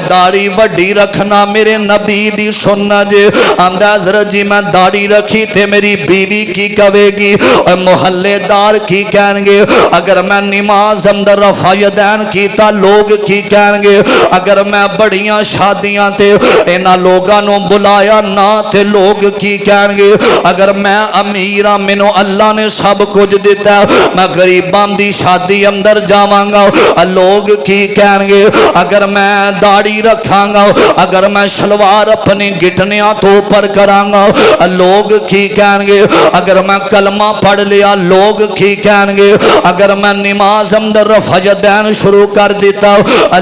दाढ़ी वड्डी रखना मेरे नबी दी सुन्नत जे। आंदा हज़रत जी मैं दाढ़ी रखी ते मेरी बीवी की कहेगी, मुहल्लेदार की कहेंगे, अगर मैं नमाज अंदर रफ़ा यदैन कीता लोग की कहेंगे, अगर मैं बड़ियां शादियां ते इन्हां लोगां नू बुलाया ना ते लोग की कहेंगे, अगर मैं अमीर हाँ मैनू अल्लाह ने सब कुछ दिता, मैं गरीबां दी शादी अंदर जावांगा लोग की कहेंगे, अगर मैं दाढ़ी रखांगा, अगर मैं सलवार अपने गिटनियां तो ऊपर करांगा लोग की कहेंगे, अगर मैं कलमा पढ़ लिया लोग की कहेंगे, अगर मैं नमाज अंदर रफ़ा शुरू कर दिता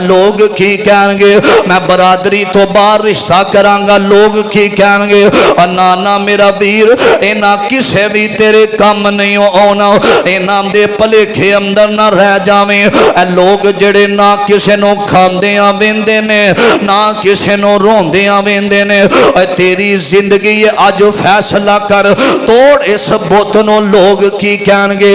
लोग की कहेंगे, मैं बरादरी तो बाहर रिश्ता करांगा लोग की कहेंगे। और नाना मेरा वीर इन्हां किसे भी तेरे काम नहीं आना, इन्हां दे भलेखे अंदर ना रह जावें। लोग जेड़े ना किसे नू खांदियां वेंदे ने ना किसे नू रोंदियां वेंदे ने, तेरी जिंदगी अज फैसला कर, तोड़ इस बुत नू लोग की कहेंगे।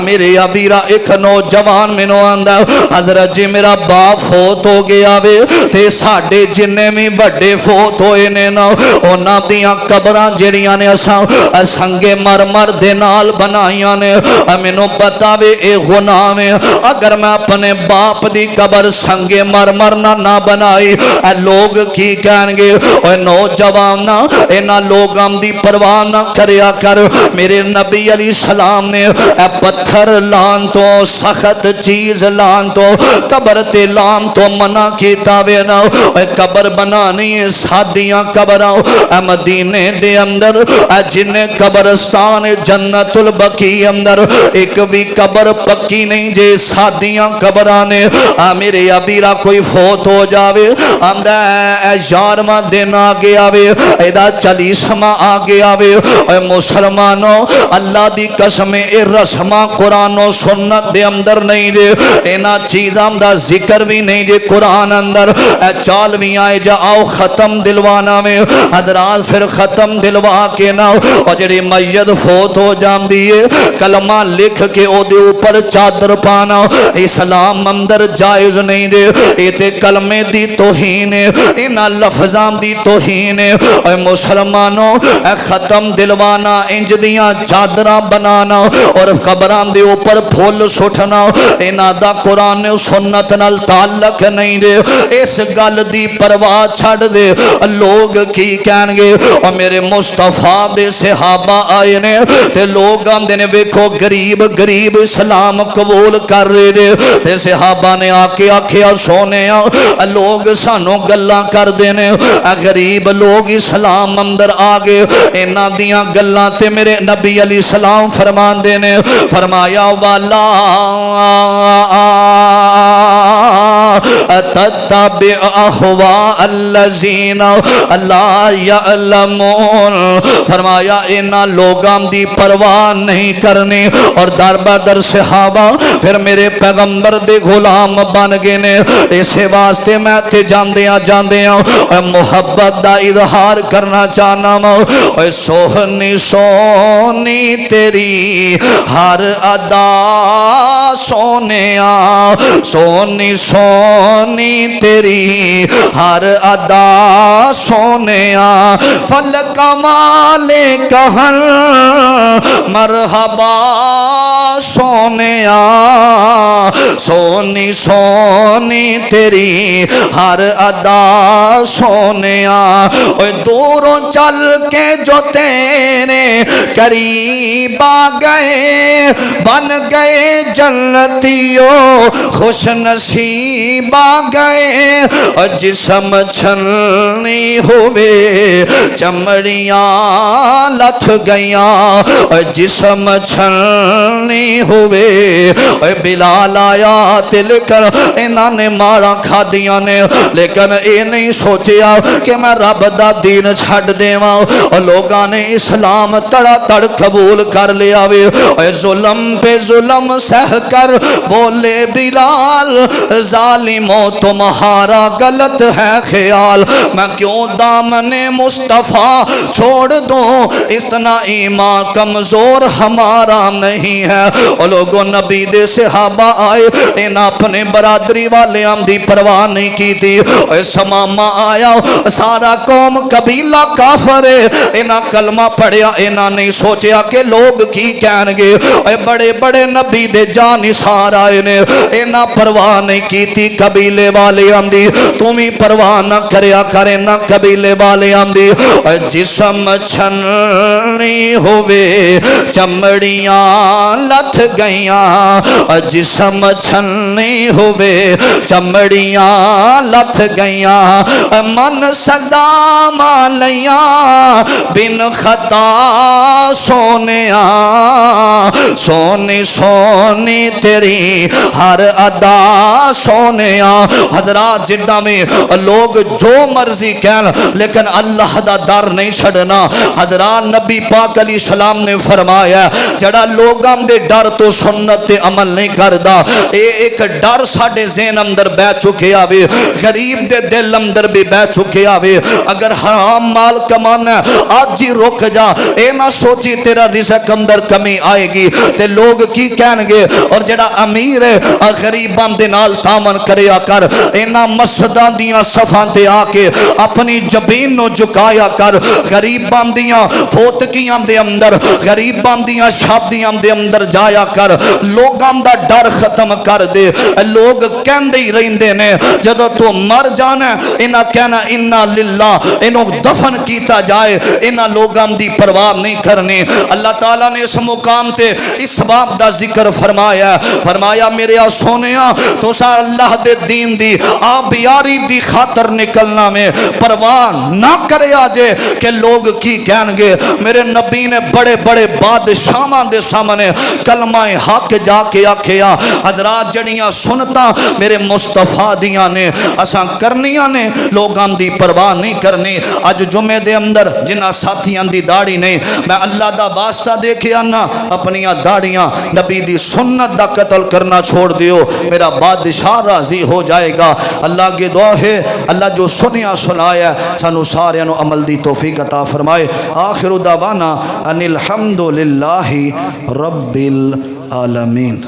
मेरे अबीरा एक नौजवान मैनू आंदा हज़रत जी मेरा बाप फोत हो गया वे ते साडे जिन्ने भी बड़े फोत होए ने ना उन्हां दियां कबरां जेड़ियां ने असां संगे मरमर दे नाल बनाईयां ने, मैनू पता वे ए गुनाह है, अगर मैं अपने बाप दी कबर संगे मरमर ना बनाई लोग की कहेंगे। ओए नौजवान ना इन्हां लोगां दी परवाह ना करया कर, मेरे नबी अली सलाम ने पत्थर लान तो सख्त चीज लान तो कबर ते लान तो मना कीता वे ना। कबर बनानी है सादियां कबरां मदीने दे अंदर जिन्ने कब्रस्तान जन्नतुल बकी अंदर एक भी कबर पक्की नहीं जे सादियां कबरां ने। मेरे अबीरा कोई फोत हो जावे आंदा 11वां दिन आ गया वे एदा 40वां आ गया वे। मुसलमानों अल्लाह दी कसम ए रस्मां कुरान और सुन्नत दे अंदर नहीं जे, इन्हां चीज़ां दा जिक्र भी नहीं जे कुरान अंदर। चाल भी आए जा आओ खत्म दिलवाना में हजरात फिर खत्म दिलवा के ना और जी मैयत फोत हो जाती है कलमा लिख के ओदे ऊपर चादर पाना इस्लाम अंदर जायज़ नहीं जे, ये ते कलमे दी तौहीन है, इन्हां लफ्ज़ां दी तौहीन है। और मुसलमानों खत्म दिलवाना इंज दियां चादरां बनाना और कबरां दे ऊपर फुल सुटना इन्हां दा कुरान सुन्नत नाल ताल्लुक नहीं जे। इस गल दी परवाह छड़ दे लोग की कहेंगे। और मेरे मुस्तफा दे सहाबा आए ने ते लोग आंदे ने वेखो गरीब गरीब इस्लाम कबूल कर रहे ने ते सहाबा ने आके आखिया सोने लोग सानू गल्लां करदे ने गरीब लोग इस्लाम अंदर आ गए इन्हां दियां गल्लां ते मेरे नबी अली सलाम फरमांदे ने फरमाया वाला तत्तबि अहवा अल्लज़ीना ला यअलमून, फरमाया इन्हां लोगां दी परवाह नहीं करनी। और दर बदर सहाबा फिर मेरे पैगंबर दे गुलाम बन गए ने। इसे वास्ते मैं ते जांदियां मुहब्बत दा इजहार करना चाहना वा। सोहनी सोनी तेरी हर अदा सोनिया, सोनी सोनी तेरी हर अदा सोनिया, फल कमाले कहन मरहबा सोनिया, सोनी सोनी तेरी हर अदा सोनिया। दूरों चल के जो तेरे करीब आ गए बन गए जन्नतियों खुश नसीब आ गए। जिस्म छलनी हुए चमड़ियां लथ गईयां, जिस्म छलनी हुए बिलाल लाया लेकिन इन्होंने मारा खादियां ने, लेकिन ये नहीं सोचिया कि मैं रब दा दीन छड़ देवां। और लोगों ने इस्लाम तड़ा तड़ कबूल कर लिया वे। जुल्म पे जुल्म सह कर बोले बिलाल, जालिमों तुम्हारा गलत है ख्याल, मैं क्यों दामने मुस्तफ़ा छोड़ दूं, इतना ईमान कमजोर हमारा नहीं है। और लोगों नबी दे सहाबा आए, इन अपने बरादरी वाले दी परवाह नहीं की थी। समामा आया, सारा कौम कबीला काफर है, इन्हें कलमा पढ़िया, इन्हें नहीं सोचा कि लोग की कहणगे। बड़े बड़े नबी दे जान निसार आए ने, इन्हें परवाह नहीं की थी कबीले वाले दी। तुम ही परवाह न करया करे ना कबीले वाले दी। जिस्म छन्नी होवे चमड़ियां लथ गईयां, जिस्म छन्नी होवे चमड़ियां लथ गईयां, मन सजा मालिया बिन खता सोनिया, सोनी सोनी तेरी हर अदा सोनिया। हजरात जिद्दां में लोग जो मर्जी कहन, लेकिन अल्लाह दा डर नहीं छड़ना। हजरात नबी पाक अली सलाम ने फरमाया, जड़ा लोगां दे डर तो सुन्नत ते अमल नहीं करदा, ये एक डर साडे ज़हन अंदर बह चुके आवे, गरीब दे दिल अंदर भी बह चुके आवे। अगर हराम माल कमाना आज ही रुक जा, ए ना सोची तेरा रिज़्क अंदर कमी आएगी ते लोग की कहणगे। और जड़ा अमीर है गरीबां दे नाल तामन करया कर, इन्हां मस्जिदां दियां सफां ते आके अपनी जबीन नो झुकाया कर, गरीबां दियां फोतकियां दे अंदर, गरीबां दियां शादियां दे अंदर जाया कर, लोगां दा डर खत्म कर दे। लोग कहंदे ही रहिंदे ने जदों तू मर जाना इन्हां कहना इन्ना लिल्ला, इन्हों दफन किया जाए, इन्हां लोगां दी परवाह नहीं करनी। अल्लाह ताला ने इस मुकाम ते इस बाप दा जिक्र फरमाया, फरमाया मेरे सोनिया तुसा अल्लाह दे दीन दी आप यारी दी खातर निकलना में परवाह ना करे आजे कि लोग की कहणगे। मेरे नबी ने बड़े बड़े बादशाहां दे सामने कलमा हक जाके आखिया, हजरात जड़ियां सुनता मेरे मुस्तफा दियां ने असां करनियां ने, लोगां दी परवाह नहीं करनी। अज जुमे दे अंदर जिन्हां साथियां दी दाढ़ी नहीं, मैं अल्लाह दा वास्ता दे के आना अपनियां दाढ़ियां नबी दी सुन्नत दा कत्ल करना छोड़ दियो, मेरा बादशाह राजी हो जाएगा। अल्लाह की दुआ है, अल्लाह जो सुनिया सुनाया सानू सारियां नू अमल दी तौफीक अता फरमाए। आखिरु दावाना अनिल हम्दुलिल्लाहि रब्बिल आलमीन।